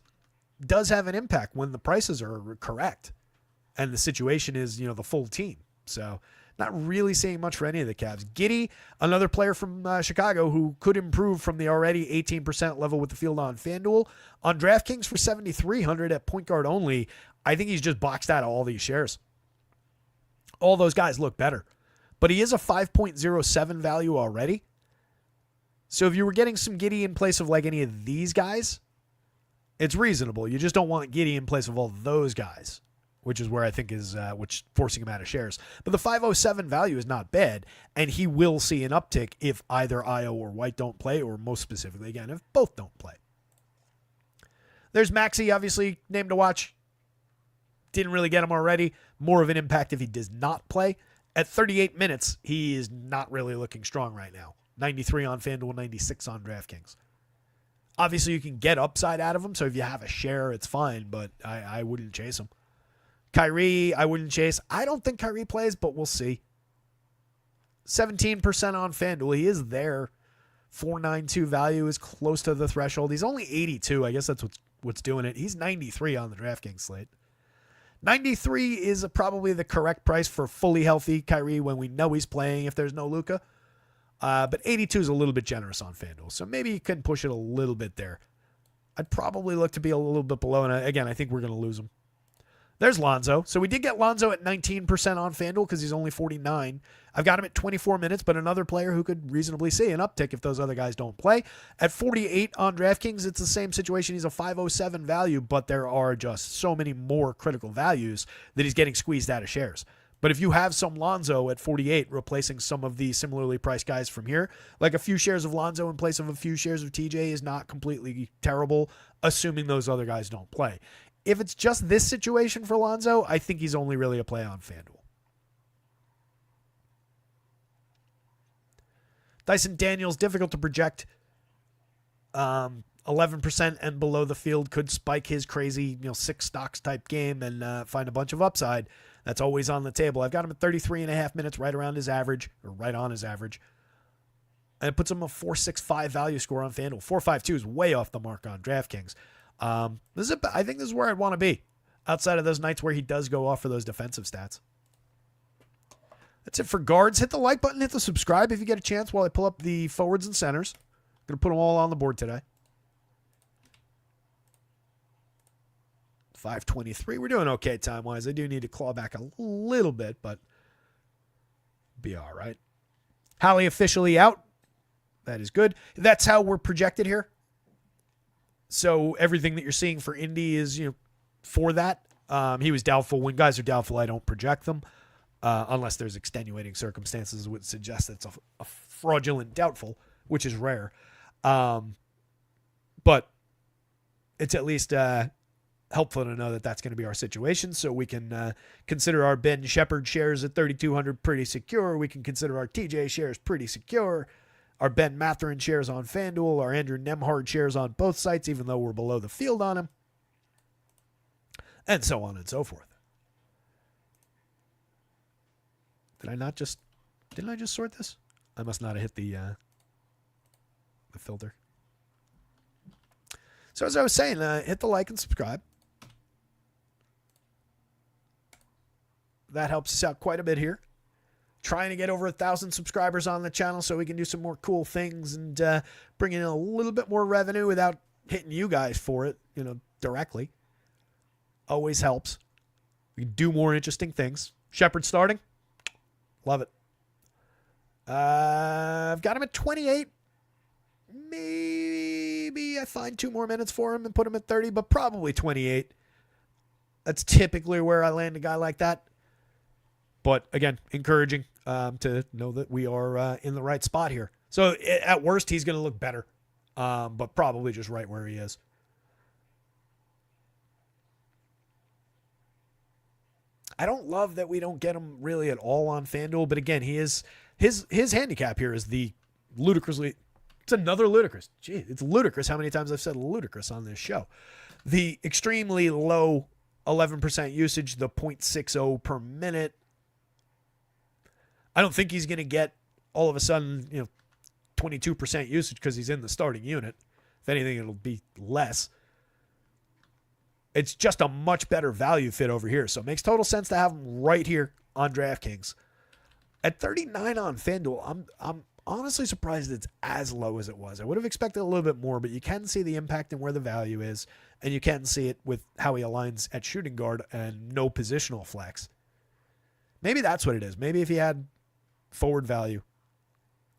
does have an impact when the prices are correct. And the situation is, the full team. So not really seeing much for any of the Cavs. Giddey, another player from Chicago who could improve from the already 18% level with the field on FanDuel. On DraftKings for 7,300 at point guard only, I think he's just boxed out of all these shares. All those guys look better. But he is a 5.07 value already. So if you were getting some Giddey in place of like any of these guys, it's reasonable. You just don't want Giddey in place of all those guys, which is where I think is which forcing him out of shares. But the 507 value is not bad, and he will see an uptick if either Io or White don't play, or most specifically, again, if both don't play. There's Maxey, obviously, name to watch. Didn't really get him already. More of an impact if he does not play. At 38 minutes, he is not really looking strong right now. 93 on FanDuel, 96 on DraftKings. Obviously, you can get upside out of him, so if you have a share, it's fine, but I wouldn't chase him. Kyrie, I wouldn't chase. I don't think Kyrie plays, but we'll see. 17% on FanDuel. He is there. 492 value is close to the threshold. He's only 82. I guess that's what's doing it. He's 93 on the DraftKings slate. 93 is probably the correct price for fully healthy Kyrie when we know he's playing if there's no Luka. But 82 is a little bit generous on FanDuel, so maybe you can push it a little bit there. I'd probably look to be a little bit below, and again, I think we're going to lose him. There's Lonzo. So we did get Lonzo at 19% on FanDuel because he's only 49. I've got him at 24 minutes, but another player who could reasonably see an uptick if those other guys don't play. At 48 on DraftKings, it's the same situation. He's a 507 value, but there are just so many more critical values that he's getting squeezed out of shares. But if you have some Lonzo at 48 replacing some of the similarly priced guys from here, like a few shares of Lonzo in place of a few shares of TJ is not completely terrible, assuming those other guys don't play. If it's just this situation for Lonzo, I think he's only really a play on FanDuel. Dyson Daniels, difficult to project. 11% and below the field could spike his crazy, 6 stocks type game and find a bunch of upside. That's always on the table. I've got him at 33.5 minutes, right around his average, or right on his average. And it puts him a 4.65 value score on FanDuel. 4.52 is way off the mark on DraftKings. I think this is where I'd want to be, outside of those nights where he does go off for those defensive stats. That's it for guards. Hit the like button, hit the subscribe if you get a chance while I pull up the forwards and centers. I'm going to put them all on the board today. 5:23. We're doing okay time-wise. I do need to claw back a little bit, but be all right. Hallie officially out. That is good. That's how we're projected here. So everything that you're seeing for Indy is, for that. He was doubtful. When guys are doubtful, I don't project them unless there's extenuating circumstances that would suggest it's a fraudulent doubtful, which is rare. But it's at least helpful to know that that's going to be our situation, so we can consider our Ben Shepherd shares at 3,200 pretty secure. We can consider our TJ shares pretty secure. Our Ben Mathurin shares on FanDuel, our Andrew Nembhard shares on both sites, even though we're below the field on him, and so on and so forth. Didn't I just sort this? I must not have hit the filter. So as I was saying, hit the like and subscribe. That helps us out quite a bit here. Trying to get over 1,000 subscribers on the channel so we can do some more cool things and bring in a little bit more revenue without hitting you guys for it, directly. Always helps. We can do more interesting things. Shepard starting. Love it. I've got him at 28. Maybe I find 2 more minutes for him and put him at 30, but probably 28. That's typically where I land a guy like that. But again, encouraging to know that we are in the right spot here. So at worst, he's going to look better, but probably just right where he is. I don't love that we don't get him really at all on FanDuel, but again, he is his handicap here is the ludicrously. It's another ludicrous. Gee, it's ludicrous how many times I've said ludicrous on this show. The extremely low 11% usage, the 0.60 per minute. I don't think he's going to get all of a sudden, 22% usage because he's in the starting unit. If anything, it'll be less. It's just a much better value fit over here. So it makes total sense to have him right here on DraftKings. At 39 on FanDuel, I'm honestly surprised it's as low as it was. I would have expected a little bit more, but you can see the impact and where the value is, and you can see it with how he aligns at shooting guard and no positional flex. Maybe that's what it is. Maybe if he had forward value,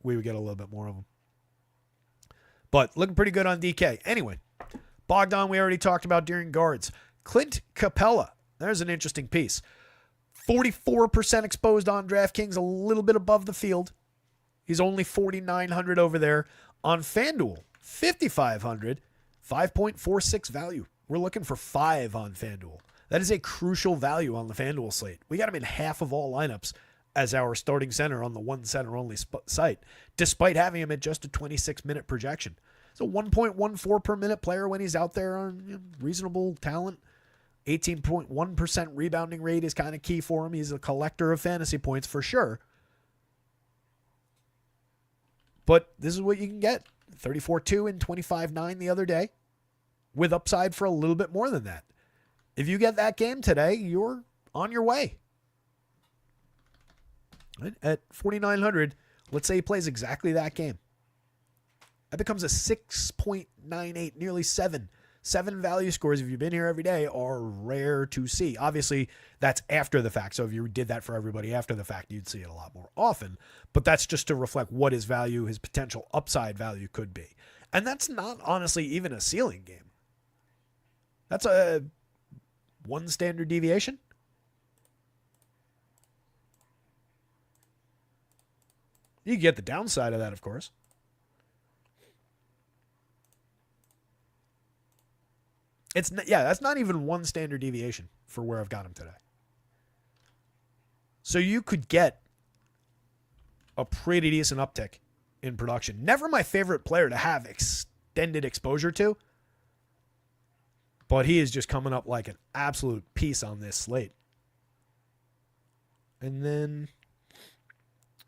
we would get a little bit more of him. But looking pretty good on DK. Anyway, Bogdan, we already talked about during guards. Clint Capella, there's an interesting piece. 44% exposed on DraftKings, a little bit above the field. He's only 4,900 over there. On FanDuel, 5,500, 5.46 value. We're looking for 5 on FanDuel. That is a crucial value on the FanDuel slate. We got him in half of all lineups as our starting center on the one center only site, despite having him at just a 26-minute projection. So 1.14 per minute player when he's out there on reasonable talent. 18.1% rebounding rate is kind of key for him. He's a collector of fantasy points for sure. But this is what you can get. 34-2 and 25-9 the other day with upside for a little bit more than that. If you get that game today, you're on your way. At 4,900, let's say he plays exactly that game. That becomes a 6.98, nearly 7. 7 value scores, if you've been here every day, are rare to see. Obviously, that's after the fact. So if you did that for everybody after the fact, you'd see it a lot more often. But that's just to reflect what his value, his potential upside value could be. And that's not honestly even a ceiling game. That's a 1 standard deviation. You get the downside of that, of course. That's not even 1 standard deviation for where I've got him today. So you could get a pretty decent uptick in production. Never my favorite player to have extended exposure to, but he is just coming up like an absolute piece on this slate. And then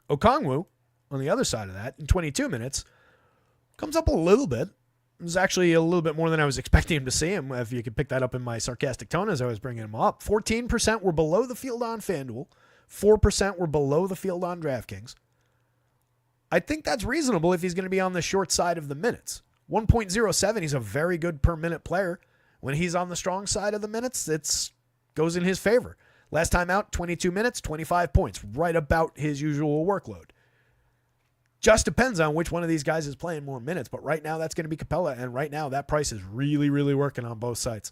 Okongwu, on the other side of that, in 22 minutes, comes up a little bit. It was actually a little bit more than I was expecting him to see him, if you could pick that up in my sarcastic tone as I was bringing him up. 14% were below the field on FanDuel. 4% were below the field on DraftKings. I think that's reasonable if he's going to be on the short side of the minutes. 1.07, he's a very good per minute player. When he's on the strong side of the minutes, it goes in his favor. Last time out, 22 minutes, 25 points, right about his usual workload. Just depends on which one of these guys is playing more minutes, but right now that's going to be Capella, and right now that price is really, really working on both sides.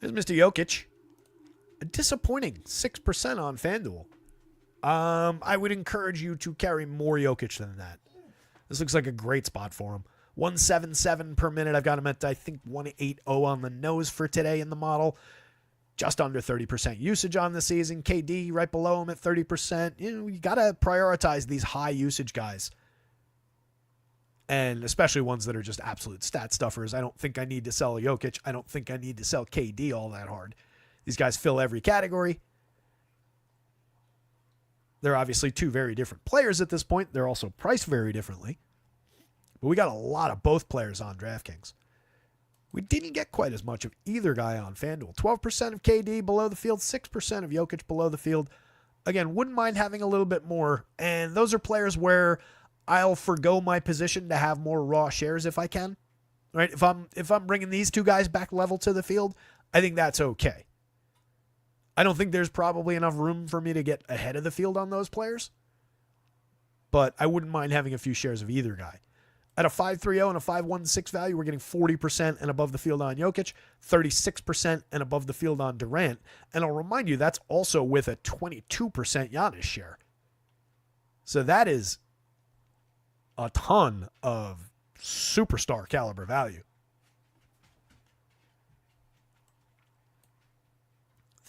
There's Mr. Jokic. A disappointing 6% on FanDuel. I would encourage you to carry more Jokic than that. This looks like a great spot for him. 177 per minute. I've got him at, I think, 180 on the nose for today in the model. Just under 30% usage on the season. KD right below him at 30%. You got to prioritize these high usage guys. And especially ones that are just absolute stat stuffers. I don't think I need to sell Jokic. I don't think I need to sell KD all that hard. These guys fill every category. They're obviously 2 very different players at this point. They're also priced very differently. But we got a lot of both players on DraftKings. We didn't get quite as much of either guy on FanDuel. 12% of KD below the field, 6% of Jokic below the field. Again, wouldn't mind having a little bit more. And those are players where I'll forgo my position to have more raw shares if I can. Right? If I'm bringing these 2 guys back level to the field, I think that's okay. I don't think there's probably enough room for me to get ahead of the field on those players. But I wouldn't mind having a few shares of either guy. At a 5.30 and a 5.16 value, we're getting 40% and above the field on Jokic, 36% and above the field on Durant. And I'll remind you, that's also with a 22% Giannis share. So that is a ton of superstar caliber value.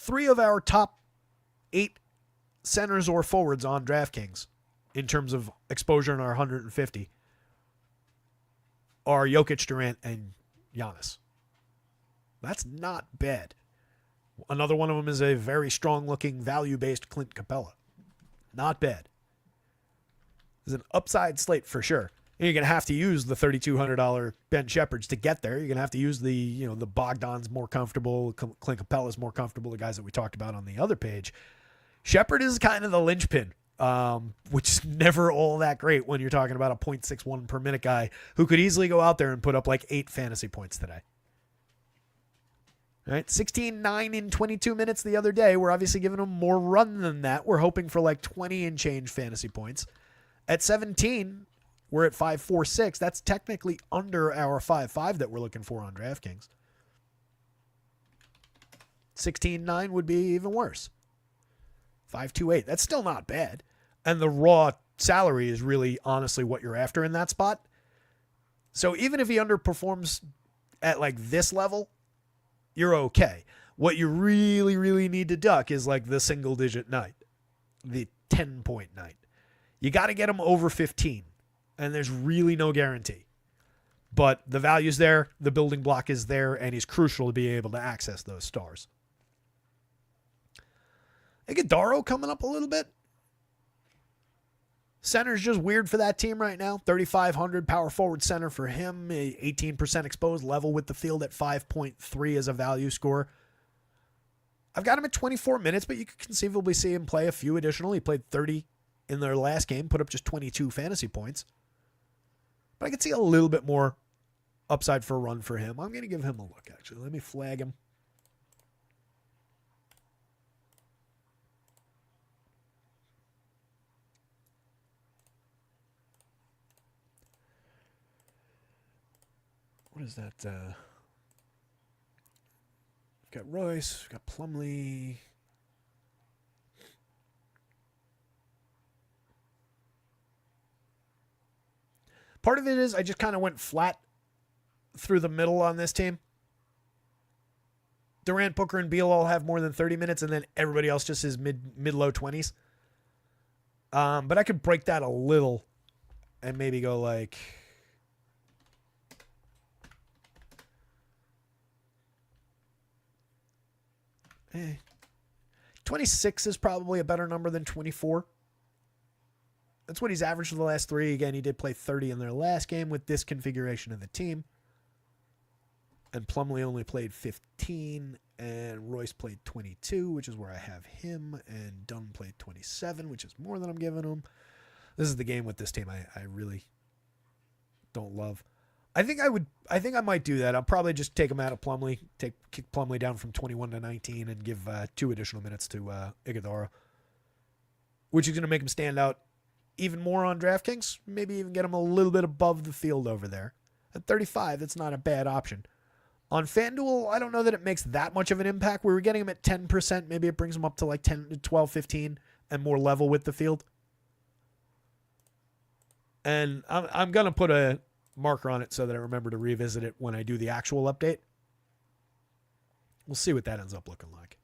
3 of our top 8 centers or forwards on DraftKings in terms of exposure in our 150 are Jokic, Durant, and Giannis. That's not bad. Another one of them is a very strong-looking, value-based Clint Capella. Not bad. It's an upside slate for sure. And you're going to have to use the $3,200 Ben Shepherds to get there. You're going to have to use the Bogdan's more comfortable, Clint Capella's more comfortable, the guys that we talked about on the other page. Shepard is kind of the linchpin, which is never all that great when you're talking about a 0.61 per minute guy who could easily go out there and put up like 8 fantasy points today. All right, 16-9 in 22 minutes the other day. We're obviously giving him more run than that. We're hoping for like 20 and change fantasy points. At 17, we're at 5.46. That's technically under our 5.5 that we're looking for on DraftKings. 16-9 would be even worse. 5.28. That's still not bad. And the raw salary is really honestly what you're after in that spot. So even if he underperforms at like this level, you're okay. What you really, really need to duck is like the single digit night, the 10-point night. You got to get him over 15, and there's really no guarantee. But the value's there, the building block is there, and he's crucial to be able to access those stars. Iguodala coming up a little bit. Center's just weird for that team right now. 3,500 power forward center for him. 18% exposed, level with the field at 5.3 as a value score. I've got him at 24 minutes, but you could conceivably see him play a few additional. He played 30 in their last game, put up just 22 fantasy points. But I could see a little bit more upside for a run for him. I'm going to give him a look, actually. Let me flag him. What is that? We've got Royce, we've got Plumlee. Part of it is I just kind of went flat through the middle on this team. Durant, Booker, and Beal all have more than 30 minutes, and then everybody else just is mid-low 20s. But I could break that a little and maybe go like... 26 is probably a better number than 24. That's what he's averaged for the last 3. Again, he did play 30 in their last game with this configuration of the team. And Plumlee only played 15, and Royce played 22, which is where I have him, and Dunn played 27, which is more than I'm giving him. This is the game with this team I really don't love. I think I might do that. I'll probably just take him out of Plumlee, kick Plumlee down from 21 to 19 and give 2 additional minutes to Iguodala, which is going to make him stand out even more on DraftKings. Maybe even get him a little bit above the field over there. At 35, that's not a bad option. On FanDuel, I don't know that it makes that much of an impact. We were getting him at 10%. Maybe it brings him up to like 10, 12, 15 and more level with the field. And I'm going to put a marker on it so that I remember to revisit it when I do the actual update. We'll see what that ends up looking like.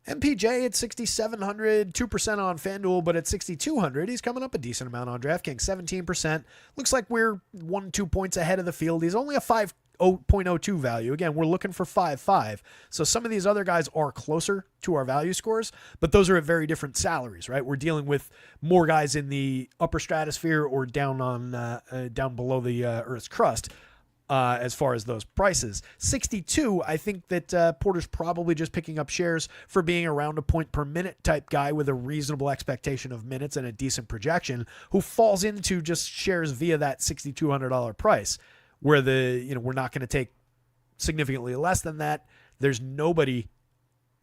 MPJ at 6,700, 2% on FanDuel, but at 6,200, he's coming up a decent amount on DraftKings, 17%. Looks like we're 1-2 points ahead of the field. He's only a 5.02 value. Again, we're looking for 5.5. So some of these other guys are closer to our value scores, but those are at very different salaries, right? We're dealing with more guys in the upper stratosphere or down below the Earth's crust. As far as those prices. 62, I think that Porter's probably just picking up shares for being around a point per minute type guy with a reasonable expectation of minutes and a decent projection who falls into just shares via that $6,200 price where we're not going to take significantly less than that. There's nobody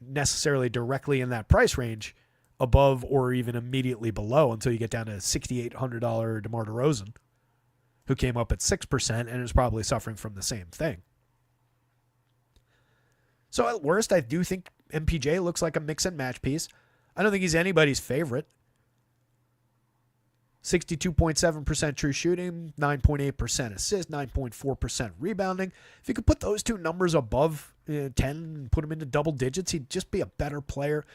necessarily directly in that price range above or even immediately below until you get down to $6,800 DeMar DeRozan, who came up at 6% and is probably suffering from the same thing. So at worst, I do think MPJ looks like a mix and match piece. I don't think he's anybody's favorite. 62.7% true shooting, 9.8% assist, 9.4% rebounding. If you could put those two numbers above 10 and put him into double digits, he'd just be a better player.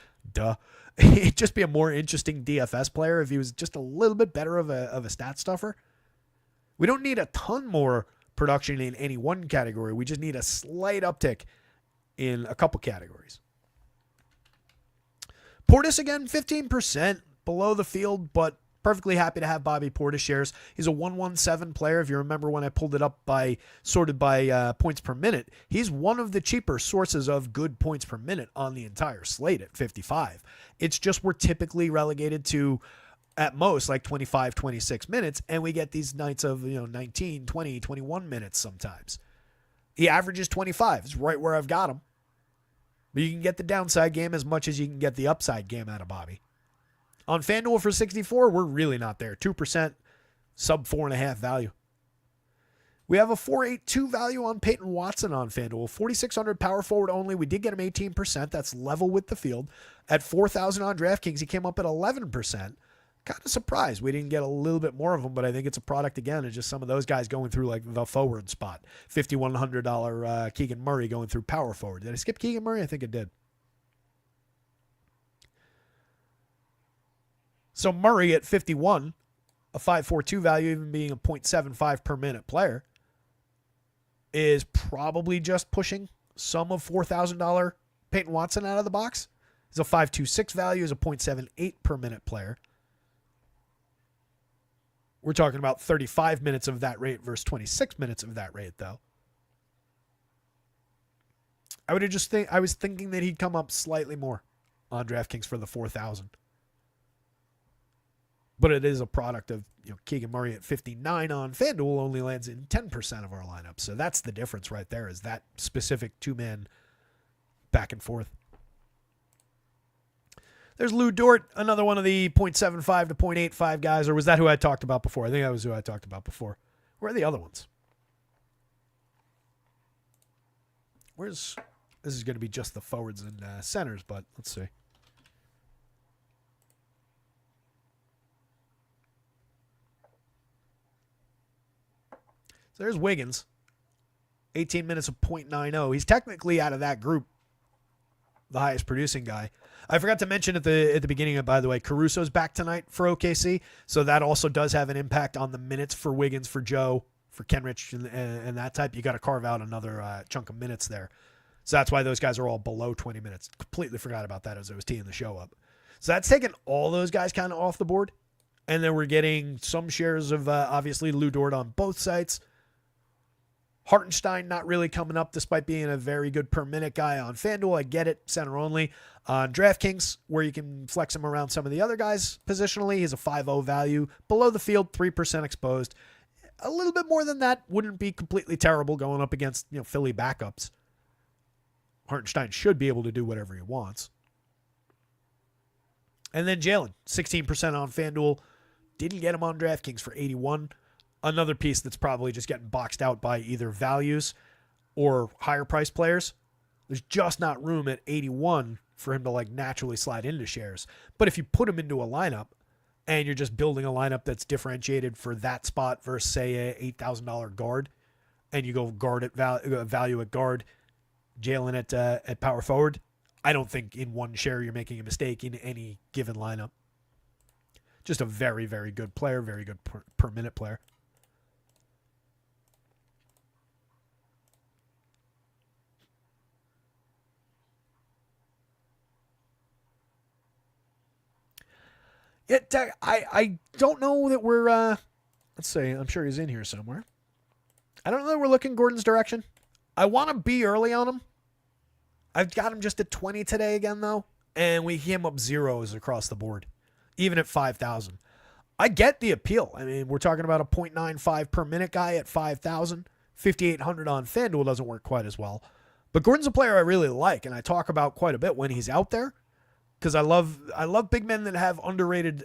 He'd just be a more interesting DFS player if he was just a little bit better of a stat stuffer. We don't need a ton more production in any one category. We just need a slight uptick in a couple categories. Portis again, 15% below the field, but perfectly happy to have Bobby Portis shares. He's a 117 player. If you remember when I pulled it up sorted by points per minute, he's one of the cheaper sources of good points per minute on the entire slate at 55. It's just we're typically relegated to at most like 25, 26 minutes, and we get these nights of 19, 20, 21 minutes sometimes. He averages 25. It's right where I've got him. But you can get the downside game as much as you can get the upside game out of Bobby. On FanDuel for 64, we're really not there. 2%, sub 4.5 value. We have a 4.82 value on Peyton Watson on FanDuel. 4,600 power forward only. We did get him 18%. That's level with the field. At 4,000 on DraftKings, he came up at 11%. Kind of surprised we didn't get a little bit more of them, but I think it's a product, again, of just some of those guys going through like the forward spot. $5,100 Keegan Murray going through power forward. Did I skip Keegan Murray? I think I did. So Murray at 51, a 5.42 value, even being a 0.75 per minute player, is probably just pushing some of $4,000 Peyton Watson out of the box. He's a 5.26 value, is a 0.78 per minute player. We're talking about 35 minutes of that rate versus 26 minutes of that rate, though. I was thinking that he'd come up slightly more on DraftKings for the 4,000. But it is a product of Keegan Murray at 59 on FanDuel only lands in 10% of our lineup. So that's the difference right there, is that specific two-man back and forth. There's Lou Dort, another one of the 0.75 to 0.85 guys. Or was that who I talked about before? I think that was who I talked about before. Where are the other ones? This is going to be just the forwards and centers, but let's see. So there's Wiggins. 18 minutes of 0.90. He's technically out of that group the highest producing guy. I forgot to mention at the beginning, by the way, Caruso's back tonight for OKC, so that also does have an impact on the minutes for Wiggins, for Joe, for Kenrich, and that type. You got to carve out another chunk of minutes there. So that's why those guys are all below 20 minutes. Completely forgot about that as I was teeing the show up. So that's taken all those guys kind of off the board, and then we're getting some shares of, obviously, Lou Dort on both sites. Hartenstein not really coming up despite being a very good per minute guy on FanDuel. I get it, center only. On DraftKings, where you can flex him around some of the other guys positionally, he's a 5.0 value. Below the field, 3% exposed. A little bit more than that wouldn't be completely terrible going up against Philly backups. Hartenstein should be able to do whatever he wants. And then Jalen, 16% on FanDuel. Didn't get him on DraftKings for 81. Another piece that's probably just getting boxed out by either values or higher price players. There's just not room at 81 for him to naturally slide into shares. But if you put him into a lineup and you're just building a lineup that's differentiated for that spot versus, say, a $8,000 guard, and you go guard at value at guard, Jalen at power forward, I don't think in one share you're making a mistake in any given lineup. Just a very, very good player, very good per minute player. I don't know that we're, let's see, I'm sure he's in here somewhere. I don't know that we're looking Gordon's direction. I want to be early on him. I've got him just at 20 today again, though, and we came up zeros across the board, even at 5,000. I get the appeal. I mean, we're talking about a 0.95 per minute guy at 5,000. 5,800 on FanDuel doesn't work quite as well. But Gordon's a player I really like, and I talk about quite a bit when he's out there. Because I love big men that have underrated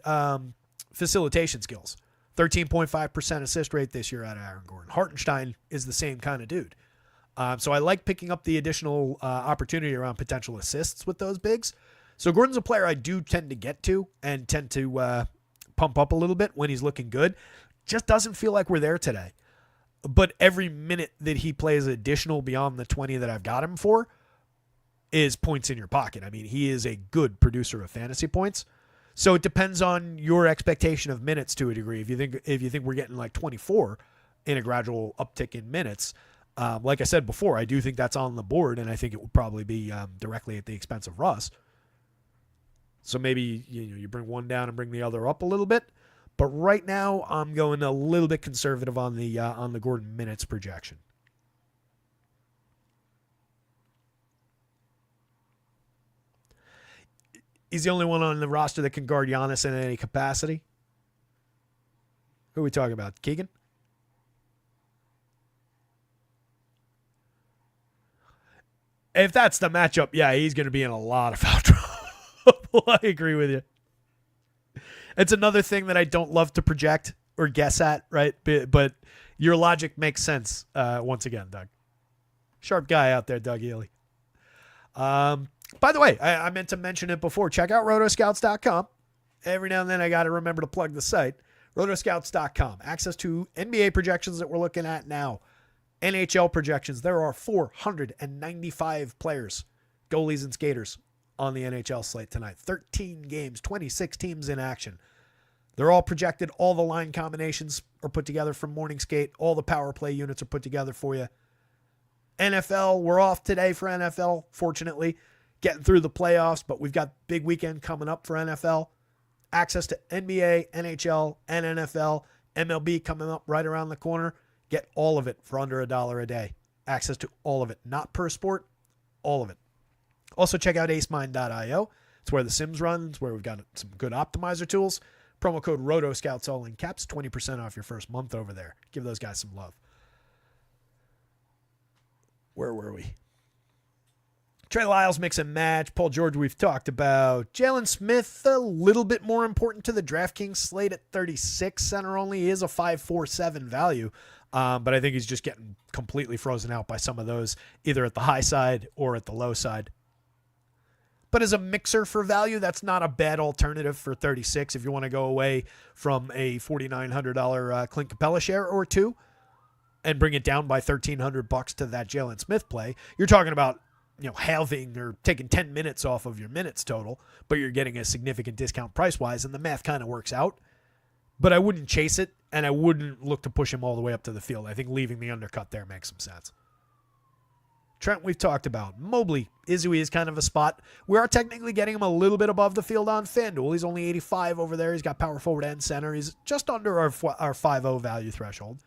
facilitation skills. 13.5% assist rate this year out of Aaron Gordon. Hartenstein is the same kind of dude. So I like picking up the additional opportunity around potential assists with those bigs. So Gordon's a player I do tend to get to and tend to pump up a little bit when he's looking good. Just doesn't feel like we're there today. But every minute that he plays additional beyond the 20 that I've got him for is points in your pocket. I mean, he is a good producer of fantasy points. So it depends on your expectation of minutes to a degree. If you think we're getting like 24 in a gradual uptick in minutes, like I said before, I do think that's on the board, and I think it would probably be directly at the expense of Russ. So maybe you bring one down and bring the other up a little bit. But right now, I'm going a little bit conservative on the Gordon minutes projection. He's the only one on the roster that can guard Giannis in any capacity. Who are we talking about? Keegan? If that's the matchup, yeah, he's going to be in a lot of foul trouble. I agree with you. It's another thing that I don't love to project or guess at, right? But your logic makes sense once again, Doug. Sharp guy out there, Doug Ely. By the way, I meant to mention it before. Check out rotoscouts.com. Every now and then I got to remember to plug the site. Rotoscouts.com. Access to NBA projections that we're looking at now. NHL projections. There are 495 players, goalies and skaters, on the NHL slate tonight. 13 games, 26 teams in action. They're all projected. All the line combinations are put together from morning skate. All the power play units are put together for you. NFL, we're off today for NFL, fortunately. Getting through the playoffs, but we've got big weekend coming up for NFL. Access to NBA, NHL, and NFL. MLB coming up right around the corner. Get all of it for under $1 a day. Access to all of it. Not per sport, all of it. Also, check out acemind.io. It's where the Sims run. It's where we've got some good optimizer tools. Promo code ROTOSCOUTS, all in caps, 20% off your first month over there. Give those guys some love. Where were we? Trey Lyles, mix and match. Paul George, we've talked about. Jalen Smith, a little bit more important to the DraftKings slate at 36. Center only. He is a 5.47 value. But I think he's just getting completely frozen out by some of those, either at the high side or at the low side. But as a mixer for value, that's not a bad alternative for 36 if you want to go away from a $4,900 Clint Capella share or two and bring it down by $1,300 to that Jalen Smith play. You're talking about halving or taking 10 minutes off of your minutes total, but you're getting a significant discount price-wise, and the math kind of works out. But I wouldn't chase it, and I wouldn't look to push him all the way up to the field. I think leaving the undercut there makes some sense. Trent, we've talked about. Mobley, Izui is kind of a spot. We are technically getting him a little bit above the field on FanDuel. He's only 85 over there. He's got power forward and center. He's just under our 5.0 value threshold.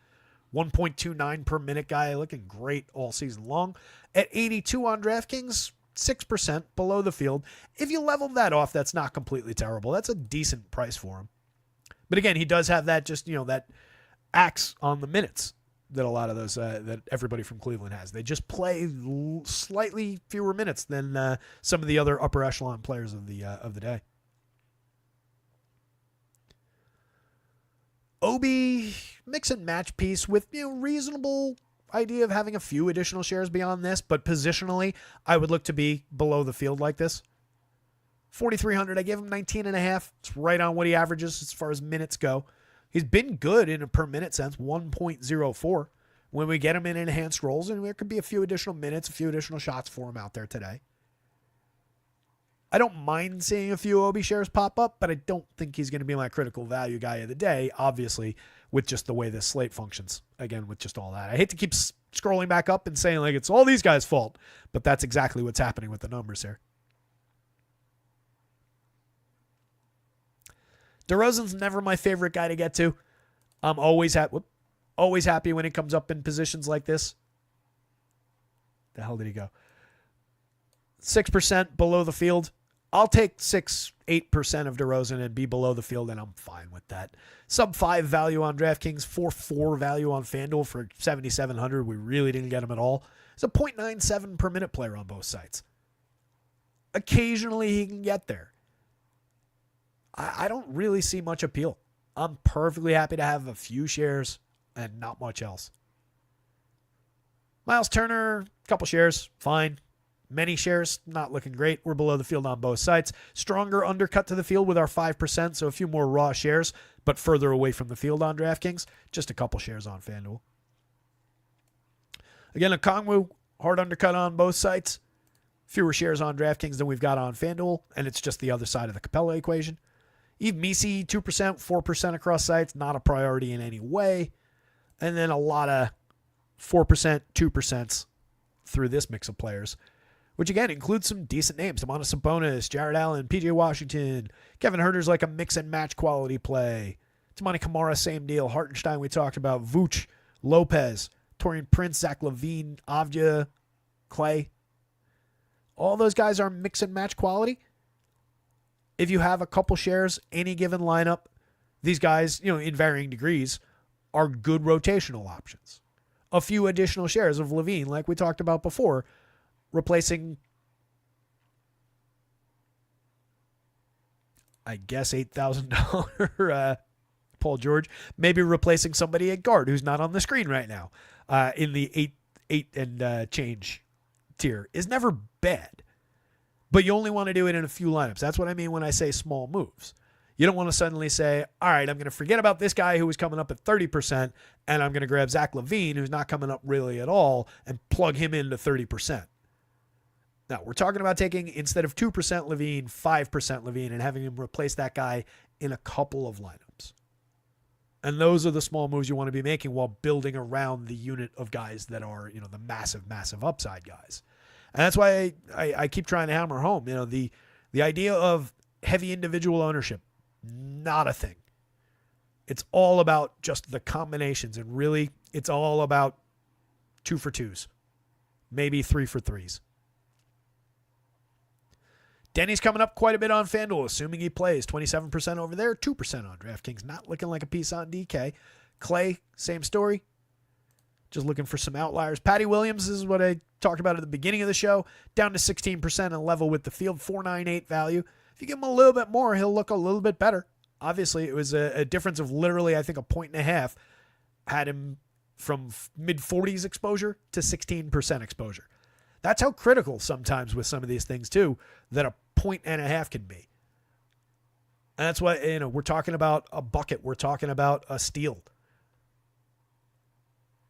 1.29 per minute guy, looking great all season long. At 82 on DraftKings, 6% below the field. If you level that off, that's not completely terrible. That's a decent price for him. But again, he does have that that axe on the minutes that a lot of those that everybody from Cleveland has. They just play slightly fewer minutes than some of the other upper echelon players of the day. Obi, mix and match piece with reasonable idea of having a few additional shares beyond this, but positionally, I would look to be below the field like this. 4,300, I gave him 19.5. It's right on what he averages as far as minutes go. He's been good in a per minute sense, 1.04. When we get him in enhanced roles, and there could be a few additional minutes, a few additional shots for him out there today. I don't mind seeing a few Obi shares pop up, but I don't think he's going to be my critical value guy of the day, obviously, with just the way this slate functions. Again, with just all that. I hate to keep scrolling back up and saying it's all these guys' fault, but that's exactly what's happening with the numbers here. DeRozan's never my favorite guy to get to. I'm always happy when he comes up in positions like this. The hell did he go? 6% below the field. I'll take 6-8% of DeRozan and be below the field, and I'm fine with that. Sub 5 value on DraftKings, 4.4 value on FanDuel for 7,700. We really didn't get him at all. It's a 0.97 per minute player on both sites. Occasionally he can get there. I don't really see much appeal. I'm perfectly happy to have a few shares and not much else. Miles Turner, couple shares, fine. Many shares, not looking great. We're below the field on both sites. Stronger undercut to the field with our 5%, so a few more raw shares, but further away from the field on DraftKings. Just a couple shares on FanDuel. Again, a Kongwu, hard undercut on both sites. Fewer shares on DraftKings than we've got on FanDuel, and it's just the other side of the Capella equation. Eve Misi, 2%, 4% across sites, not a priority in any way. And then a lot of 4%, 2% through this mix of players, which again includes some decent names. Domantas Sabonis, Jared Allen, PJ Washington, Kevin Huerter's like a mix and match quality play. Tamani Kamara, same deal. Hartenstein, we talked about. Vooch, Lopez, Torian Prince, Zach LaVine, Avdia, Clay. All those guys are mix and match quality. If you have a couple shares, any given lineup, these guys, in varying degrees, are good rotational options. A few additional shares of LaVine, like we talked about before, replacing, I guess, $8,000 Paul George, maybe replacing somebody at guard who's not on the screen right now in the eight and change tier is never bad. But you only want to do it in a few lineups. That's what I mean when I say small moves. You don't want to suddenly say, all right, I'm going to forget about this guy who was coming up at 30%, and I'm going to grab Zach LaVine, who's not coming up really at all, and plug him into 30%. Now, we're talking about taking, instead of 2% LaVine, 5% LaVine, and having him replace that guy in a couple of lineups. And those are the small moves you want to be making while building around the unit of guys that are, the massive, massive upside guys. And that's why I keep trying to hammer home, the idea of heavy individual ownership, not a thing. It's all about just the combinations, and really it's all about 2 for 2s, maybe 3 for 3s. Denny's coming up quite a bit on FanDuel, assuming he plays. 27% over there, 2% on DraftKings. Not looking like a piece on DK. Clay, same story. Just looking for some outliers. Patty Williams, this is what I talked about at the beginning of the show, down to 16% and level with the field, 498 value. If you give him a little bit more, he'll look a little bit better. Obviously, it was a difference of literally, I think, 1.5 points. Had him from mid-40s exposure to 16% exposure. That's how critical sometimes with some of these things, too, that 1.5 points can be. And that's why, we're talking about a bucket. We're talking about a steal.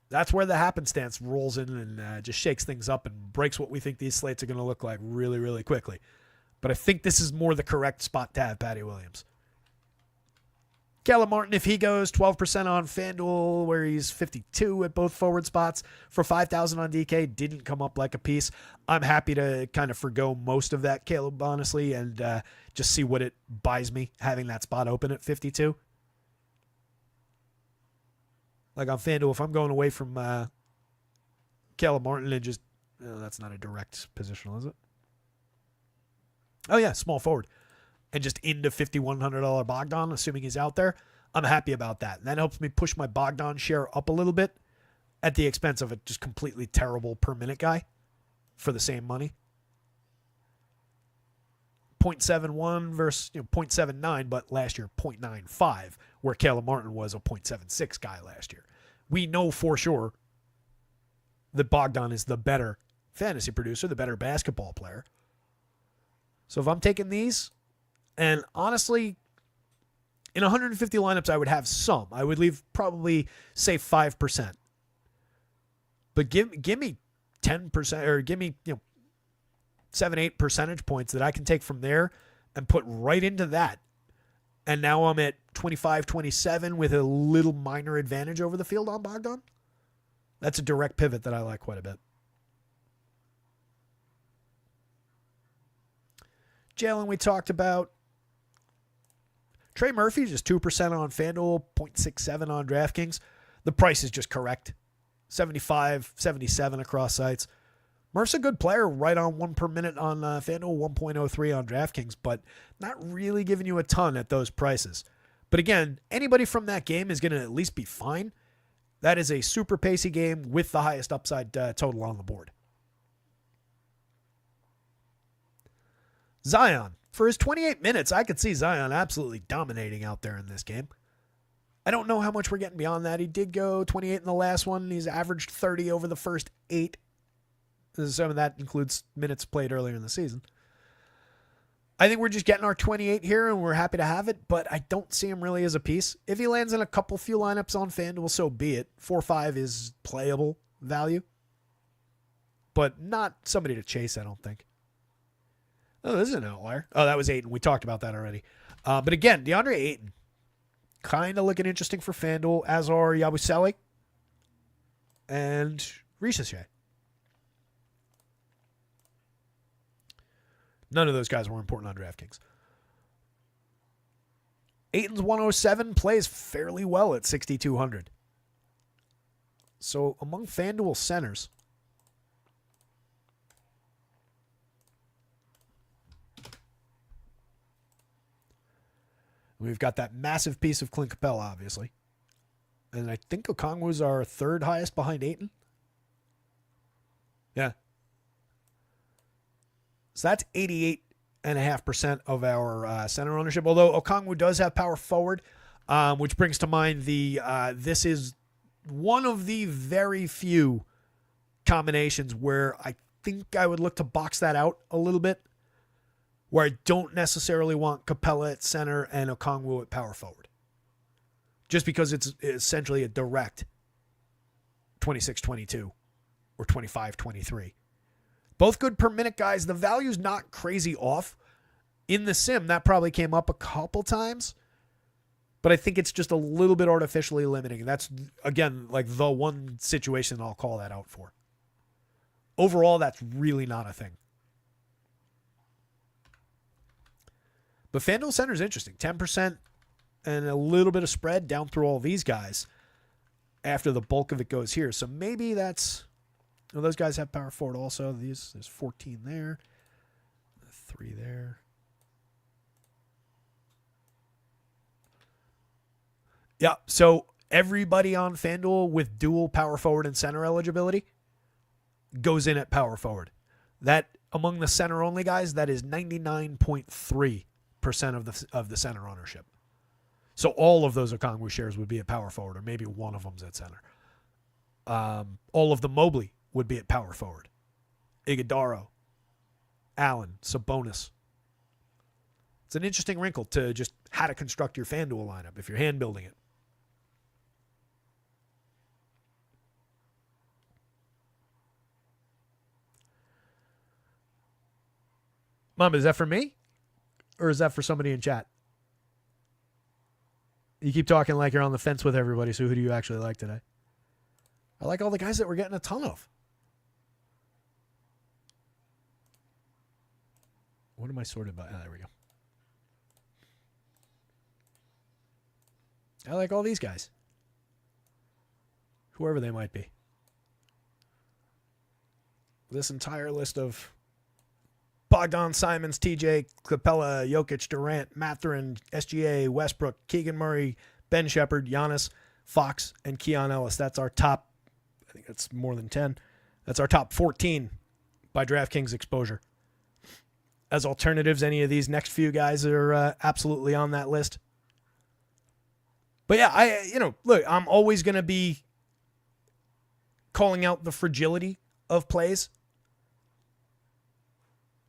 That's where the happenstance rolls in and just shakes things up and breaks what we think these slates are going to look like really, really quickly. But I think this is more the correct spot to have Patty Williams. Caleb Martin, if he goes 12% on FanDuel, where he's 52 at both forward spots for 5,000 on DK, didn't come up like a piece. I'm happy to kind of forgo most of that, Caleb, honestly, and just see what it buys me having that spot open at 52. Like on FanDuel, if I'm going away from Caleb Martin and just, that's not a direct positional, is it? Oh, yeah, small forward. And just into $5,100 Bogdan, assuming he's out there, I'm happy about that. And that helps me push my Bogdan share up a little bit at the expense of a just completely terrible per minute guy for the same money. 0.71 versus 0.79, but last year 0.95, where Caleb Martin was a 0.76 guy last year. We know for sure that Bogdan is the better fantasy producer, the better basketball player. So if I'm taking these, and honestly, in 150 lineups, I would have some. I would leave probably, say, 5%. But give me 10%, or give me 7-8 percentage points that I can take from there and put right into that. And now I'm at 25-27 with a little minor advantage over the field on Bogdan. That's a direct pivot that I like quite a bit. Jalen, we talked about. Trey Murphy, just 2% on FanDuel, 0.67 on DraftKings. The price is just correct. 75, 77 across sites. Murph's a good player, right on 1 per minute on FanDuel, 1.03 on DraftKings, but not really giving you a ton at those prices. But again, anybody from that game is going to at least be fine. That is a super pacey game with the highest upside total on the board. Zion. For his 28 minutes, I could see Zion absolutely dominating out there in this game. I don't know how much we're getting beyond that. He did go 28 in the last one. He's averaged 30 over the first 8. Some of that includes minutes played earlier in the season. I think we're just getting our 28 here, and we're happy to have it, but I don't see him really as a piece. If he lands in a couple few lineups on FanDuel, so be it. 4-5 is playable value, but not somebody to chase, I don't think. Oh, this is an outlier. Oh, that was Ayton. We talked about that already. But again, DeAndre Ayton, kind of looking interesting for FanDuel, as are Yabusele and Richache. None of those guys were important on DraftKings. Ayton's 107 plays fairly well at 6,200. So among FanDuel centers, we've got that massive piece of Clint Capella, obviously. And I think Okongwu's our third highest behind Ayton. Yeah. So that's 88.5% of our center ownership. Although Okongwu does have power forward, which brings to mind this is one of the very few combinations where I think I would look to box that out a little bit, where I don't necessarily want Capella at center and Okongwu at power forward. Just because it's essentially a direct 26-22 or 25-23. Both good per minute guys. The value's not crazy off. In the sim, that probably came up a couple times, but I think it's just a little bit artificially limiting. That's, again, like the one situation I'll call that out for. Overall, that's really not a thing. But FanDuel Center is interesting. 10% and a little bit of spread down through all these guys after the bulk of it goes here. So maybe that's... Well, those guys have power forward also. There's 14 there. 3 there. Yeah, so everybody on FanDuel with dual power forward and center eligibility goes in at power forward. That, among the center-only guys, that is 99.3% of the center ownership. So all of those Okongwu shares would be at power forward, or maybe one of them's at center. All of the Mobley would be at power forward. Iguodala, Allen, Sabonis. It's an interesting wrinkle to just how to construct your FanDuel lineup if you're hand building it. Mom, is that for me? Or is that for somebody in chat? You keep talking like you're on the fence with everybody, so who do you actually like today? I like all the guys that we're getting a ton of. What am I sorted by? Oh, there we go. I like all these guys. Whoever they might be. This entire list of Bogdan, Simons, TJ, Capella, Jokic, Durant, Mathurin, SGA, Westbrook, Keegan Murray, Ben Shepherd, Giannis, Fox, and Keon Ellis. That's our top, I think that's more than 10. That's our top 14 by DraftKings exposure. As alternatives, any of these next few guys are absolutely on that list. But yeah, look, I'm always going to be calling out the fragility of plays.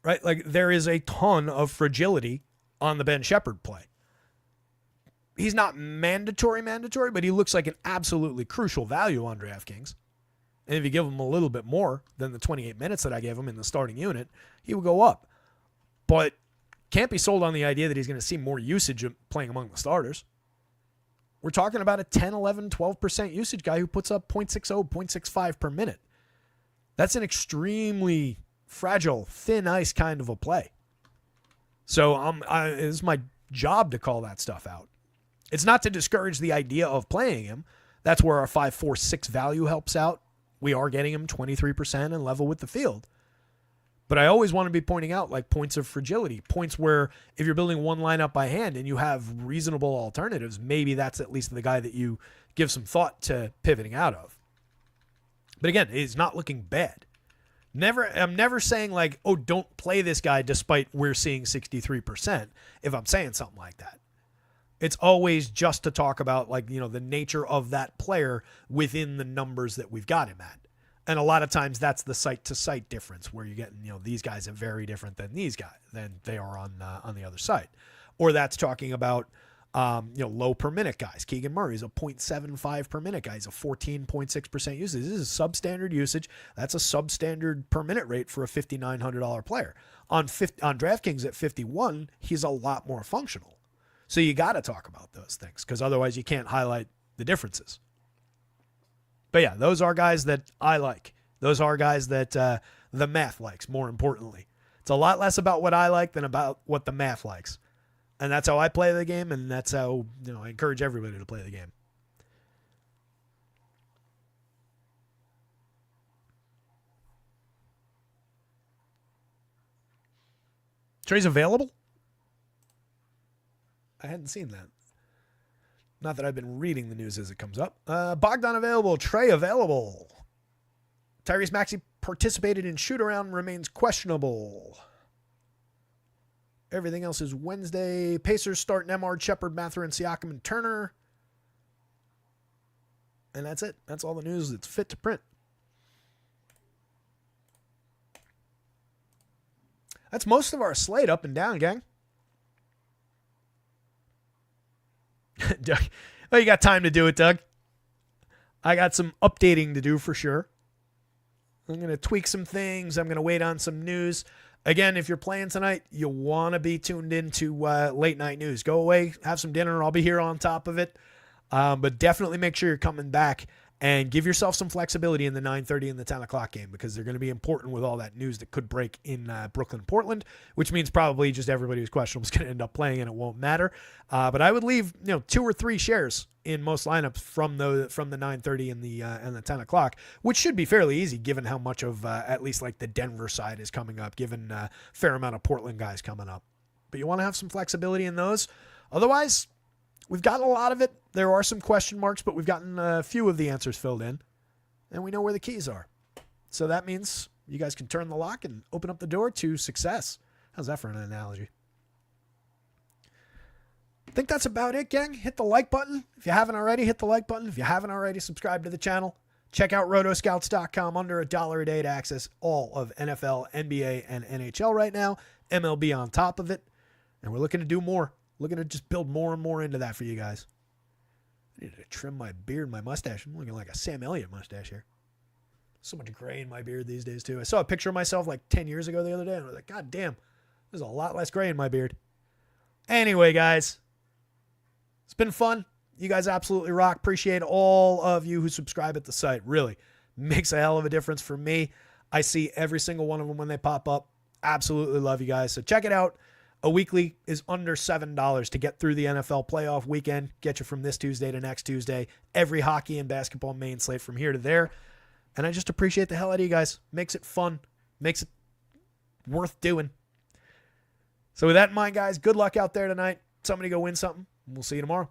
Right? Like, there is a ton of fragility on the Ben Shepherd play. He's not mandatory, but he looks like an absolutely crucial value on DraftKings. And if you give him a little bit more than the 28 minutes that I gave him in the starting unit, he will go up. But can't be sold on the idea that he's going to see more usage playing among the starters. We're talking about a 10, 11, 12% usage guy who puts up 0.60, 0.65 per minute. That's an extremely fragile, thin ice kind of a play. So it's my job to call that stuff out. It's not to discourage the idea of playing him. That's where our 5-4-6 value helps out. We are getting him 23% and level with the field. But I always want to be pointing out like points of fragility, points where if you're building one lineup by hand and you have reasonable alternatives, maybe that's at least the guy that you give some thought to pivoting out of. But again, it's not looking bad. I'm never saying like, oh, don't play this guy despite we're seeing 63% if I'm saying something like that. It's always just to talk about like, the nature of that player within the numbers that we've got him at. And a lot of times that's the site-to-site difference where you're getting, these guys are very different than these guys, than they are on the other site. Or that's talking about, low per minute guys. Keegan Murray's a 0.75 per minute guy. He's a 14.6% usage. This is substandard usage. That's a substandard per minute rate for a $5,900 player. On DraftKings at 51, he's a lot more functional. So you got to talk about those things because otherwise you can't highlight the differences. But yeah, those are guys that I like. Those are guys that the math likes, more importantly. It's a lot less about what I like than about what the math likes. And that's how I play the game, and that's how I encourage everybody to play the game. Trey's available? I hadn't seen that. Not that I've been reading the news as it comes up. Bogdan available. Trey available. Tyrese Maxey participated in shoot-around, remains questionable. Everything else is Wednesday. Pacers start Nemhard, Shepard, Mathurin, Siakam, and Turner. And that's it. That's all the news that's fit to print. That's most of our slate up and down, gang. Doug. Oh, you got time to do it, Doug. I got some updating to do for sure. I'm going to tweak some things. I'm going to wait on some news. Again, if you're playing tonight, you want to be tuned into late night news. Go away, have some dinner. I'll be here on top of it. But definitely make sure you're coming back and give yourself some flexibility in the 9:30 and the 10 o'clock game because they're going to be important with all that news that could break in Brooklyn and Portland, which means probably just everybody who's questionable is going to end up playing and it won't matter. But I would leave 2 or 3 shares in most lineups from the 9:30 and the 10 o'clock, which should be fairly easy given how much of at least like the Denver side is coming up, given a fair amount of Portland guys coming up. But you want to have some flexibility in those. Otherwise, we've gotten a lot of it. There are some question marks, but we've gotten a few of the answers filled in, and we know where the keys are. So that means you guys can turn the lock and open up the door to success. How's that for an analogy? I think that's about it, gang. Hit the like button. If you haven't already, hit the like button. If you haven't already, subscribe to the channel. Check out rotoscouts.com. Under $1 a day to access all of NFL, NBA, and NHL right now. MLB on top of it. And we're looking to do more. Looking to just build more and more into that for you guys. I need to trim my beard, my mustache. I'm looking like a Sam Elliott mustache here. So much gray in my beard these days, too. I saw a picture of myself like 10 years ago the other day, and I was like, God damn, there's a lot less gray in my beard. Anyway, guys, it's been fun. You guys absolutely rock. Appreciate all of you who subscribe at the site. Really makes a hell of a difference for me. I see every single one of them when they pop up. Absolutely love you guys. So check it out. A weekly is under $7 to get through the NFL playoff weekend. Get you from this Tuesday to next Tuesday. Every hockey and basketball main slate from here to there. And I just appreciate the hell out of you guys. Makes it fun. Makes it worth doing. So with that in mind, guys, good luck out there tonight. Somebody go win something. We'll see you tomorrow.